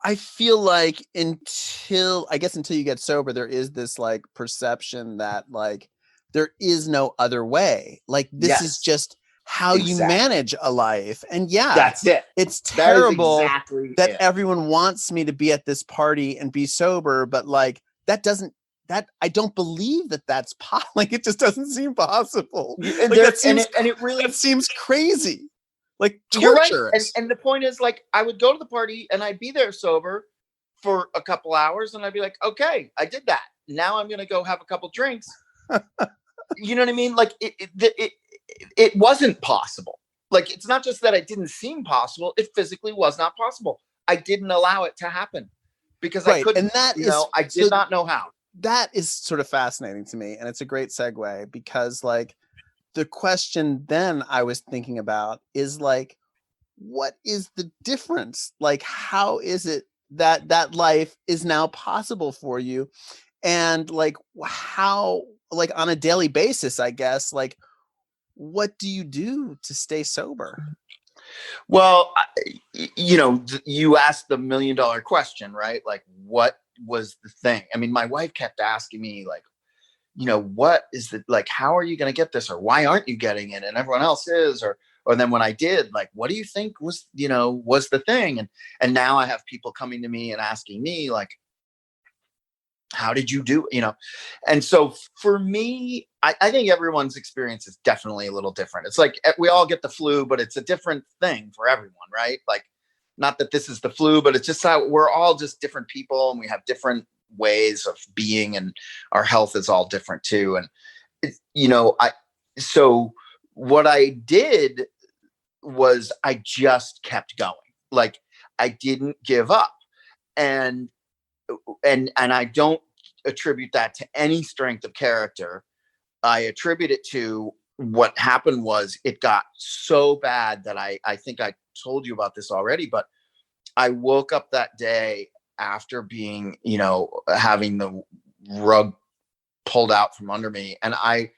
I feel like until you get sober, there is this like perception that like there is no other way. Like this is just how you manage a life. And that's it. It's terrible that it. Everyone wants me to be at this party and be sober, but like I don't believe that that's like it just doesn't seem possible. And, like, it really seems crazy. Like torturous. You're right. And the point is, like, I would go to the party and I'd be there sober for a couple hours and I'd be like, okay, I did that. Now I'm going to go have a couple drinks. You know what I mean? Like it wasn't possible. Like, it's not just that it didn't seem possible. It physically was not possible. I didn't allow it to happen because I couldn't, and that I did not know how. That is sort of fascinating to me. And it's a great segue because like, the question then I was thinking about is like, what is the difference? Like, how is it that life is now possible for you? And like, how, like on a daily basis, I guess, like, what do you do to stay sober? Well, you asked the $1 million question, right? Like, what was the thing? I mean, my wife kept asking me like, what is the, like, how are you going to get this? Or why aren't you getting it? And everyone else is, or then when I did, like, what do you think was the thing? And now I have people coming to me and asking me like, how did you do, And so for me, I think everyone's experience is definitely a little different. It's like, we all get the flu, but it's a different thing for everyone, right? Like, not that this is the flu, but it's just how we're all just different people and we have different ways of being, and our health is all different too. And so what I did was I just kept going. Like, I didn't give up. And I don't attribute that to any strength of character. I attribute it to what happened was it got so bad that I think I told you about this already, but I woke up that day after being, having the rug pulled out from under me. And I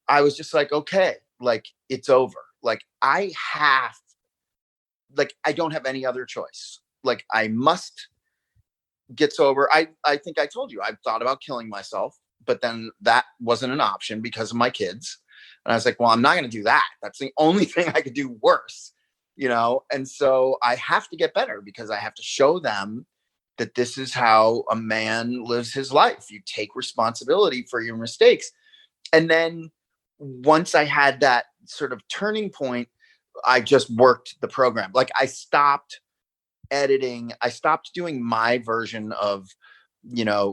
was just like, okay, like it's over. Like I don't have any other choice. Like I must get sober. I think I told you, I've thought about killing myself, but then that wasn't an option because of my kids. And I was like, well, I'm not going to do that. That's the only thing I could do worse, And so I have to get better because I have to show them that this is how a man lives his life. You take responsibility for your mistakes. And then once I had that sort of turning point, I just worked the program. Like I stopped editing. I stopped doing my version of,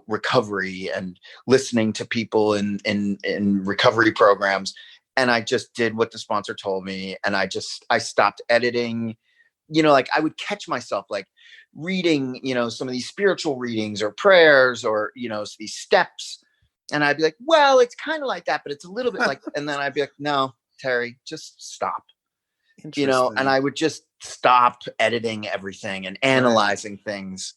recovery and listening to people in recovery programs. And I just did what the sponsor told me. And I stopped editing, like I would catch myself like reading, some of these spiritual readings or prayers or, these steps. And I'd be like, well, it's kind of like that, but it's a little bit like, and then I'd be like, no, Terry, just stop, and I would just stop editing everything and analyzing things.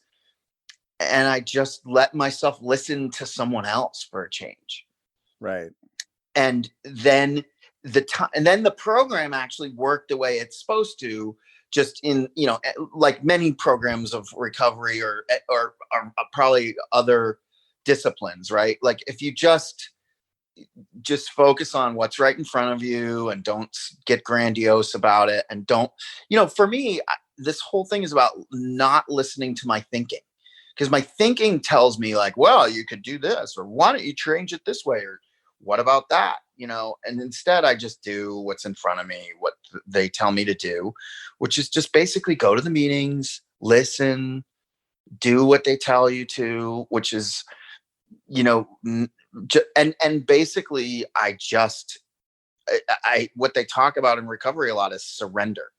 And I just let myself listen to someone else for a change. Right. And then the program actually worked the way it's supposed to, just in, like many programs of recovery or probably other disciplines, right? Like if you just focus on what's right in front of you and don't get grandiose about it. And don't, for me, this whole thing is about not listening to my thinking, because my thinking tells me like, well, you could do this, or why don't you change it this way? Or what about that? And instead I just do what's in front of me, what they tell me to do, which is just basically go to the meetings, listen, do what they tell you to, which is, and basically I what they talk about in recovery a lot is surrender.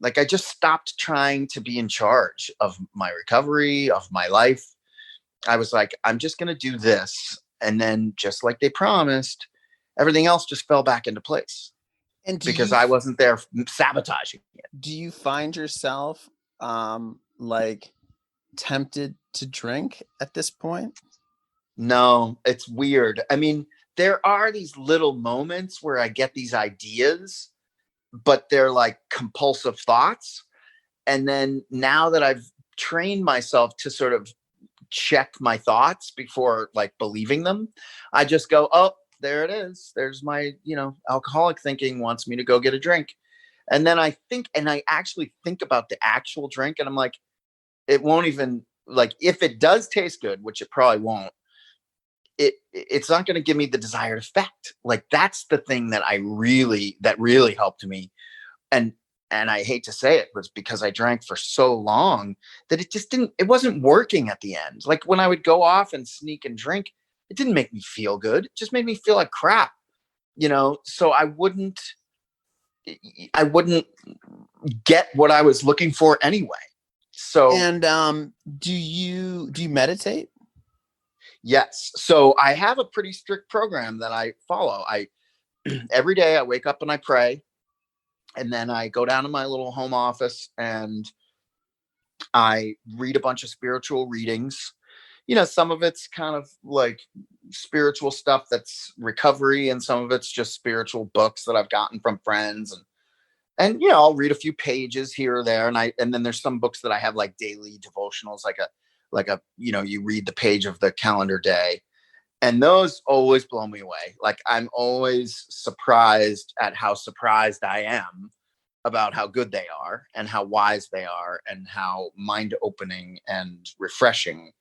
Like I just stopped trying to be in charge of my recovery, of my life. I was like, I'm just going to do this. And then just like they promised, everything else just fell back into place. And because I wasn't there sabotaging it. Do you find yourself like tempted to drink at this point? No, it's weird. I mean, there are these little moments where I get these ideas, but they're like compulsive thoughts. And then now that I've trained myself to sort of check my thoughts before like believing them, I just go, oh, there it is. There's my, alcoholic thinking wants me to go get a drink. And then I actually think about the actual drink, and I'm like, it won't even, like, if it does taste good, which it probably won't, it's not going to give me the desired effect. Like that's the thing that really helped me. And I hate to say it, was because I drank for so long that it wasn't working at the end. Like when I would go off and sneak and drink, it didn't make me feel good. It just made me feel like crap, so I wouldn't get what I was looking for anyway. So, and do you meditate? Yes. So I have a pretty strict program that I follow. Every day I wake up and I pray, and then I go down to my little home office and I read a bunch of spiritual readings. Some of it's kind of like spiritual stuff that's recovery, and some of it's just spiritual books that I've gotten from friends, and I'll read a few pages here or there. And then there's some books that I have like daily devotionals, like a you read the page of the calendar day, and those always blow me away. Like I'm always surprised at how surprised I am about how good they are and how wise they are and how mind opening and refreshing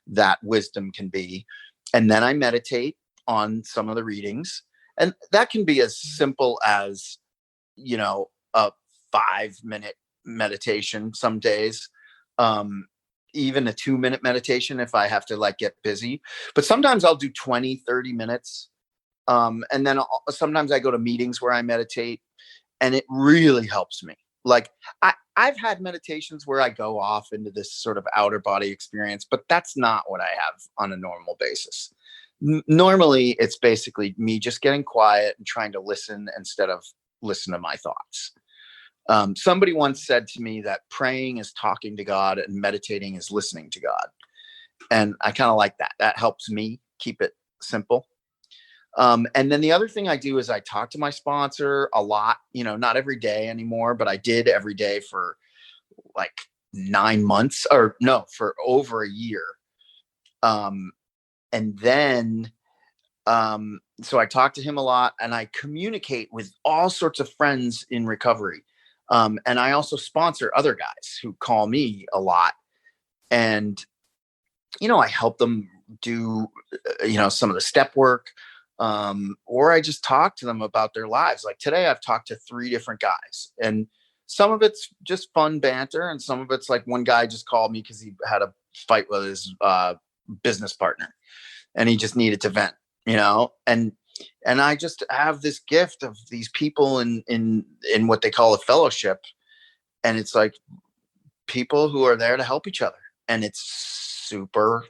that wisdom can be. And then I meditate on some of the readings, and that can be as simple as, a 5-minute meditation some days. Even a 2-minute meditation if I have to like get busy, but sometimes I'll do 20-30 minutes. And then sometimes I go to meetings where I meditate, and it really helps me. Like I've had meditations where I go off into this sort of outer body experience, but that's not what I have on a normal basis. Normally, it's basically me just getting quiet and trying to listen instead of listen to my thoughts. Somebody once said to me that praying is talking to God and meditating is listening to God. And I kind of like that. That helps me keep it simple. And then the other thing I do is I talk to my sponsor a lot, not every day anymore, but I did every day for like 9 months, or no, for over a year. And then, so I talk to him a lot, and I communicate with all sorts of friends in recovery. And I also sponsor other guys who call me a lot. And, I help them do, some of the step work. Or I just talk to them about their lives. Like today, I've talked to 3 different guys, and some of it's just fun banter. And some of it's like one guy just called me because he had a fight with his business partner, and he just needed to vent, and I just have this gift of these people in what they call a fellowship. And it's like people who are there to help each other. And it's super,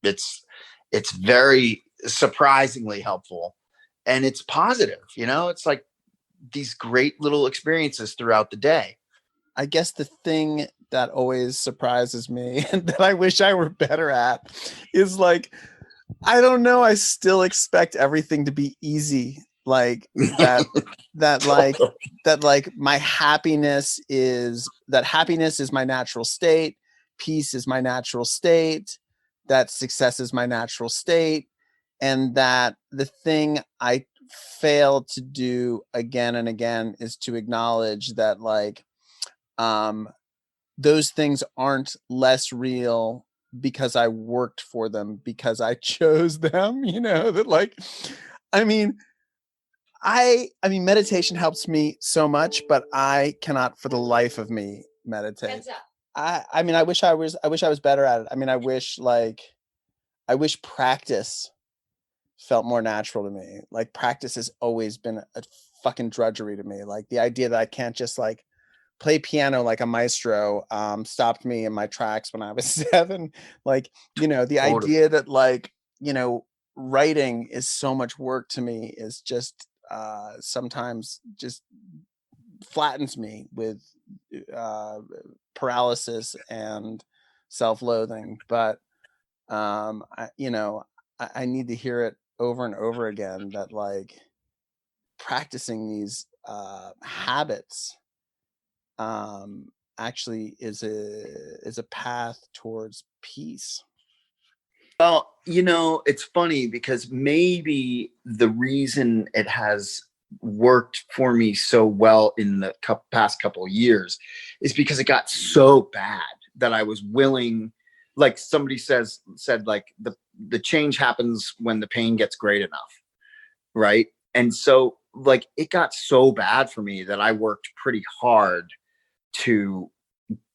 it's very surprisingly helpful, and it's positive. It's like these great little experiences throughout the day. I guess the thing that always surprises me and that I wish I were better at is like, I don't know, I still expect everything to be easy. Like that my happiness is my natural state, peace is my natural state, that success is my natural state, and that the thing I fail to do again and again is to acknowledge that those things aren't less real because I worked for them, because I chose them, meditation helps me so much, but I cannot for the life of me meditate. I wish I was better at it. I wish practice felt more natural to me. Like practice has always been a fucking drudgery to me. Like the idea that I can't just play piano like a maestro stopped me in my tracks when I was 7. The idea that writing is so much work to me is just sometimes just flattens me with paralysis and self-loathing. But I need to hear it over and over again that practicing these habits actually is a path towards peace. Well, it's funny because maybe the reason it has worked for me so well in the past couple of years is because it got so bad that I was willing, like somebody said the change happens when the pain gets great enough. Right. And so it got so bad for me that I worked pretty hard to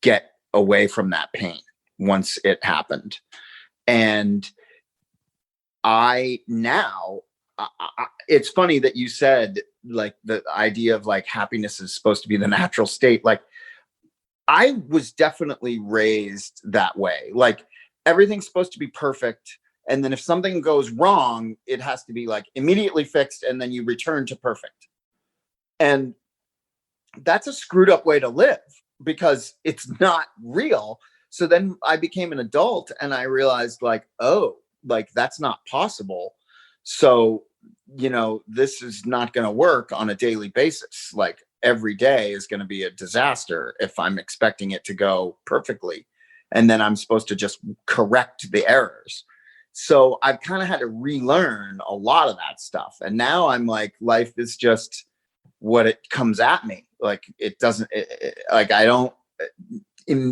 get away from that pain once it happened. And it's funny that you said the idea of happiness is supposed to be the natural state. I was definitely raised that way. Everything's supposed to be perfect. And then if something goes wrong, it has to be immediately fixed. And then you return to perfect. And that's a screwed up way to live because it's not real. So then I became an adult and I realized that's not possible. So, this is not going to work on a daily basis. Every day is going to be a disaster if I'm expecting it to go perfectly. And then I'm supposed to just correct the errors. So I've kind of had to relearn a lot of that stuff. And now I'm life is just what it comes at me. It doesn't, I don't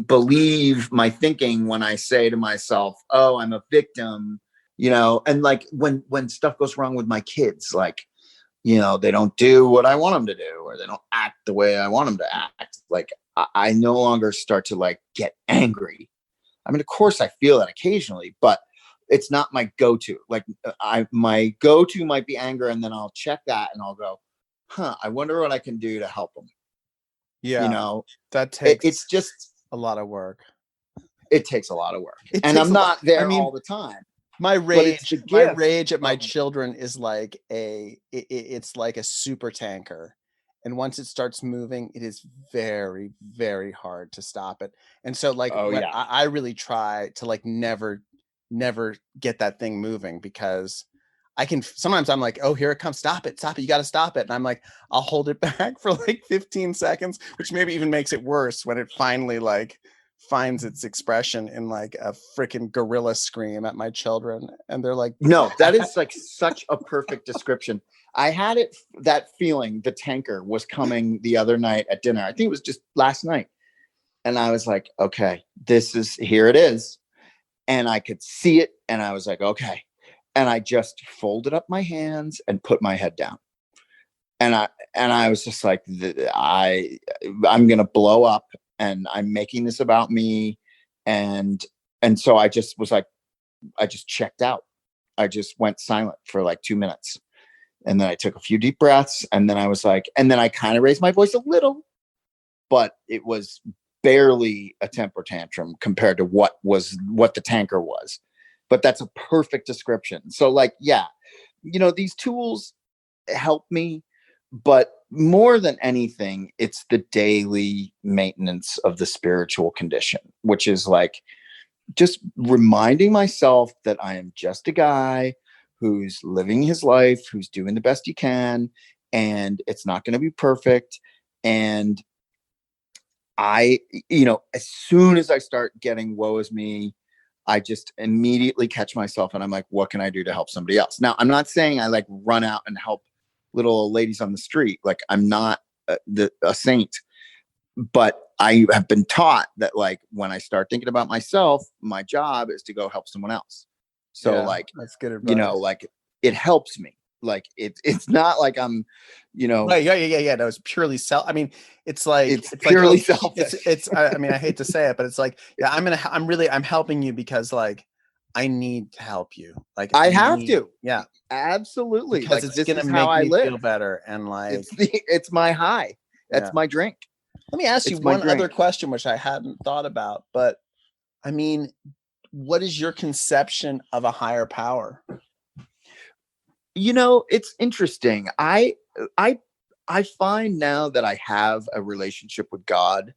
believe my thinking when I say to myself, oh, I'm a victim, and when stuff goes wrong with my kids, they don't do what I want them to do, or they don't act the way I want them to act. I no longer start to get angry. I mean, of course I feel that occasionally, but it's not my go-to. My go-to might be anger. And then I'll check that and I'll go, I wonder what I can do to help them. Yeah. That it's just a lot of work. It takes a lot of work. And I'm not there all the time. My rage at my children is like it's like a super tanker. And once it starts moving, it is very, very hard to stop it. And so like I really try to like never get that thing moving, because sometimes I'm like, oh, here it comes. Stop it. You got to stop it. And I'm like, I'll hold it back for like 15 seconds, which maybe even makes it worse when it finally like finds its expression in like a freaking gorilla scream at my children. And they're like, no, that is like such a perfect description. I had that feeling the tanker was coming the other night at dinner. I think it was just last night. And I was like, okay, here it is. And I could see it. And I was like, okay. And I just folded up my hands and put my head down. And I was just like, I'm going to blow up, and I'm making this about me. And so I just was like, I just checked out. I just went silent for like 2 minutes. And then I took a few deep breaths. And then I was like, and then I kind of raised my voice a little, but it was barely a temper tantrum compared to what the tanker was. But that's a perfect description. So like, yeah, these tools help me, but more than anything, it's the daily maintenance of the spiritual condition, which is like just reminding myself that I am just a guy who's living his life, who's doing the best he can, and it's not going to be perfect. And as soon as I start getting woe is me, I just immediately catch myself and I'm like, what can I do to help somebody else? Now, I'm not saying I like run out and help little ladies on the street. Like, I'm not a saint, but I have been taught that like when I start thinking about myself, my job is to go help someone else. So that's good advice. Like it helps me. Like it's not like I'm, Right, yeah. No, it's purely it's like it's purely like, selfish. I mean, I hate to say it, but it's like, yeah, I'm helping you because like I need to help you. Like I have to. Yeah, absolutely. Because like it's gonna make me feel better, and like it's my high. That's my drink. Let me ask you one other question, which I hadn't thought about, but I mean, what is your conception of a higher power? It's interesting. I find now that I have a relationship with God,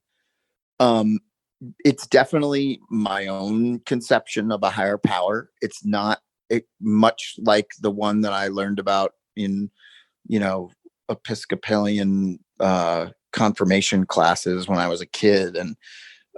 it's definitely my own conception of a higher power. It's not much like the one that I learned about in, Episcopalian confirmation classes when I was a kid, and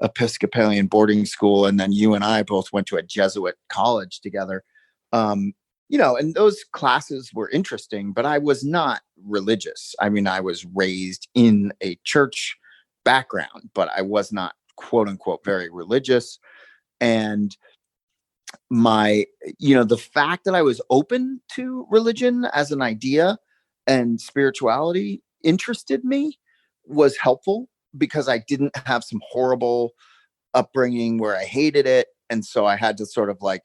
Episcopalian boarding school. And then you and I both went to a Jesuit college together. And those classes were interesting, but I was not religious. I mean, I was raised in a church background, but I was not, quote unquote, very religious. And the fact that I was open to religion as an idea and spirituality interested me was helpful, because I didn't have some horrible upbringing where I hated it. And so I had to sort of like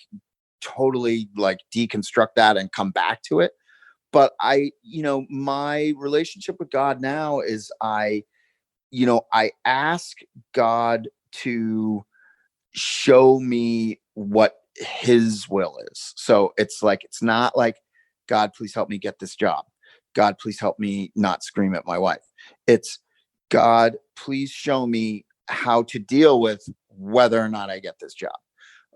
totally like deconstruct that and come back to it. But my relationship with God now is I ask God to show me what his will is. So it's not like, God, please help me get this job. God, please help me not scream at my wife. It's, God, please show me how to deal with whether or not I get this job.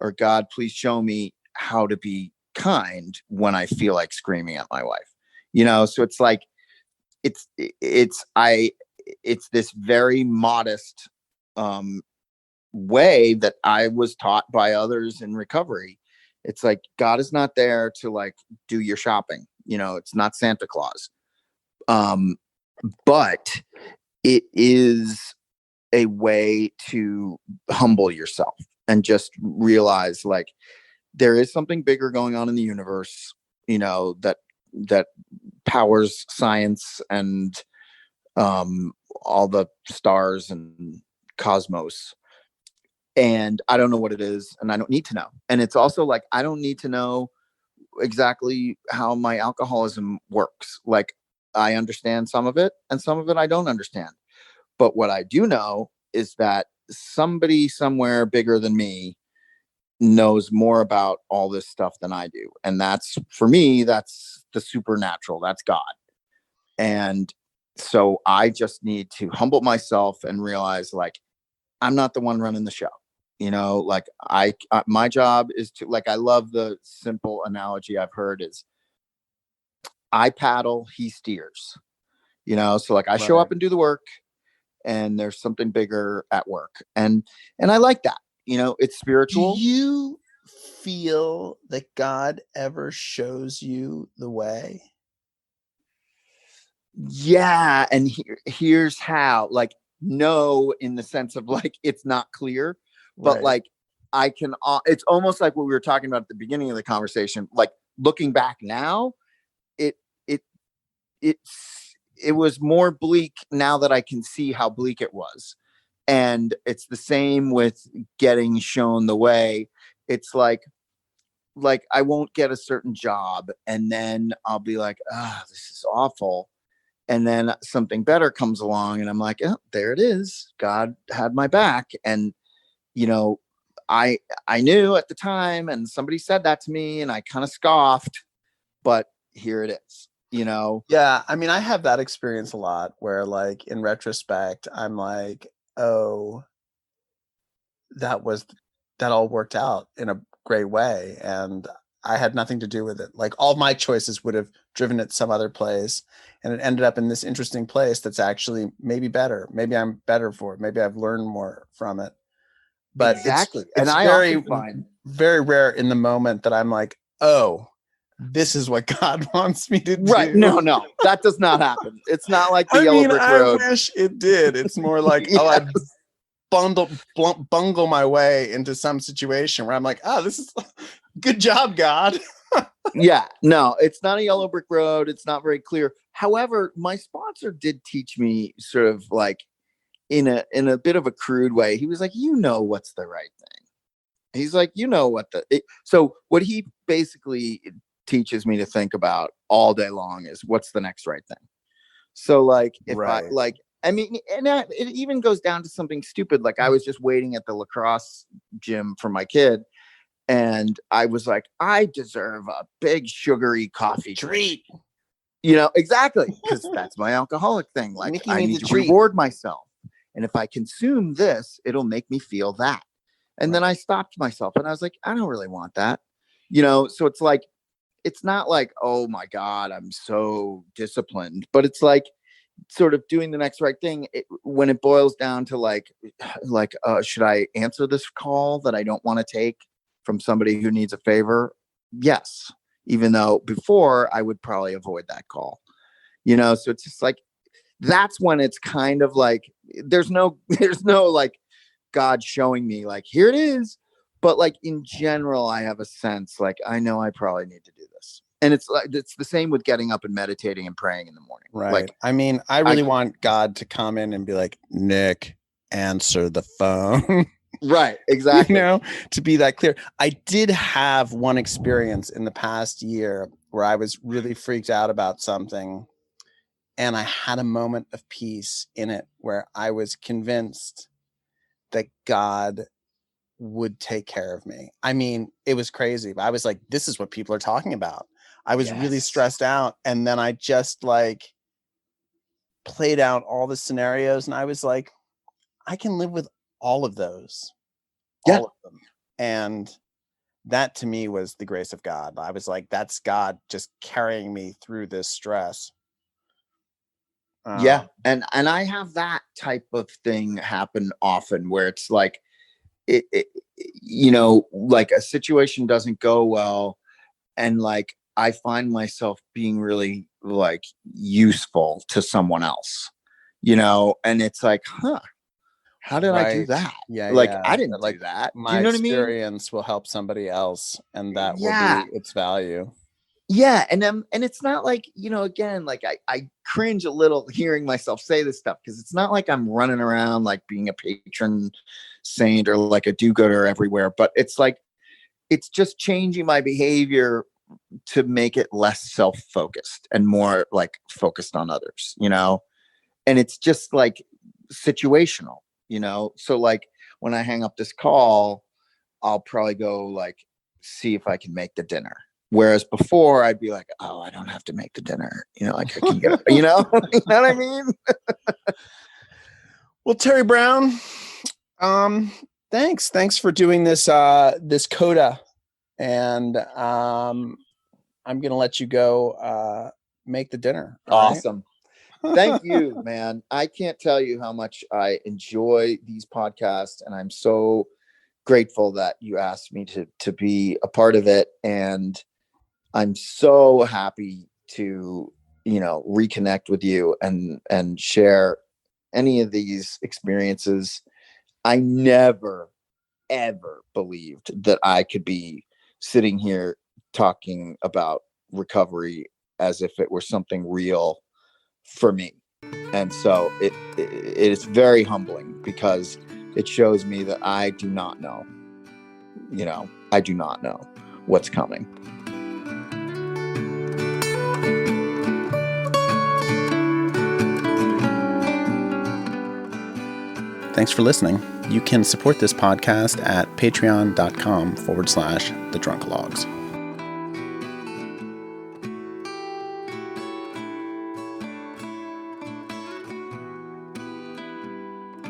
Or, God, please show me how to be kind when I feel like screaming at my wife. So it's like, it's this very modest way that I was taught by others in recovery. It's like, God is not there to like do your shopping. It's not Santa Claus. But it is a way to humble yourself and just realize like there is something bigger going on in the universe, that powers science and all the stars and cosmos. And I don't know what it is, and I don't need to know. And it's also like, I don't need to know exactly how my alcoholism works. Like, I understand some of it and some of it I don't understand. But what I do know is that somebody somewhere bigger than me knows more about all this stuff than I do. And that's, for me, that's the supernatural. That's God. And so I just need to humble myself and realize, like, I'm not the one running the show. Like my job is to, like, I love the simple analogy I've heard is I paddle, he steers, so like I show up and do the work, and there's something bigger at work. And I like that, it's spiritual. Do you feel that God ever shows you the way? Yeah. And here's how, like, no, in the sense of, like, it's not clear, but like I can, it's almost like what we were talking about at the beginning of the conversation. Like, looking back now, it was more bleak now that I can see how bleak it was. And it's the same with getting shown the way. It's like I won't get a certain job, and then I'll be like, this is awful. And then something better comes along, and I'm like, oh, there it is. God had my back. And, I knew at the time, and somebody said that to me, and I kind of scoffed, but here it is, Yeah. I mean, I have that experience a lot where, like, in retrospect, I'm like, oh, that all worked out in a great way. And I had nothing to do with it. Like, all my choices would have driven it some other place, and it ended up in this interesting place that's actually maybe better. Maybe I'm better for it. Maybe I've learned more from it. But exactly. It's and I very, often find very rare in the moment that I'm like, oh, this is what God wants me to do. Right. No, that does not happen. It's not like the Yellow Brick Road. I wish it did. It's more like, yes. I bungle my way into some situation where I'm like, this is good job, God. Yeah, no, it's not a Yellow Brick Road. It's not very clear. However, my sponsor did teach me, sort of like in a bit of a crude way. He was like, what's the right thing. He's like, so what he basically teaches me to think about all day long is, what's the next right thing. So like, if I like, I mean, and it even goes down to something stupid. Like, I was just waiting at the lacrosse gym for my kid, and I was like, I deserve a big sugary coffee treat. Exactly, because that's my alcoholic thing. Like, Nikki, I need to reward myself. And if I consume this, it'll make me feel that. And then I stopped myself, and I was like, I don't really want that. So it's like, it's not like, oh my God, I'm so disciplined, but it's like sort of doing the next right thing. When it boils down to like, should I answer this call that I don't want to take from somebody who needs a favor? Yes. Even though before I would probably avoid that call, so it's just like, that's when it's kind of like, there's no like God showing me like, here it is. But like, in general, I have a sense, like, I know I probably need to do this. And it's like, it's the same with getting up and meditating and praying in the morning. Right. Like, I mean, I really want God to come in and be like, Nick, answer the phone. Right. Exactly. To be that clear. I did have one experience in the past year where I was really freaked out about something, and I had a moment of peace in it where I was convinced that God would take care of me. I mean, it was crazy, but I was like, this is what people are talking about. I was really stressed out, and then I just like played out all the scenarios, and I was like, I can live with all of those. Yeah. All of them. And that to me was the grace of God. I was like, that's God just carrying me through this stress. Yeah. And I have that type of thing happen often, where it's like, it like a situation doesn't go well, and like I find myself being really like useful to someone else, and it's like, how did I do that? Yeah. Like, yeah. I didn't like do that. My do you know what I mean? experience will help somebody else, and that will be its value. Yeah. And it's not like, again, like I cringe a little hearing myself say this stuff, because it's not like I'm running around like being a patron saint or like a do-gooder everywhere, but it's like, it's just changing my behavior to make it less self-focused and more like focused on others, and it's just like, situational, you know? So like when I hang up this call, I'll probably go like, see if I can make the dinner. Whereas before I'd be like, oh, I don't have to make the dinner. You know, like I can get, you know, you know what I mean? Well, Terry Brown, thanks for doing this, this coda. And, I'm going to let you go, make the dinner. Awesome. Right? Thank you, man. I can't tell you how much I enjoy these podcasts, and I'm so grateful that you asked me to be a part of it. And I'm so happy to, you know, reconnect with you and share any of these experiences. I never, ever believed that I could be sitting here talking about recovery as if it were something real for me. And so it is very humbling, because it shows me that I do not know, you know, I do not know what's coming. Thanks for listening. You can support this podcast at patreon.com/thedrunkalogs.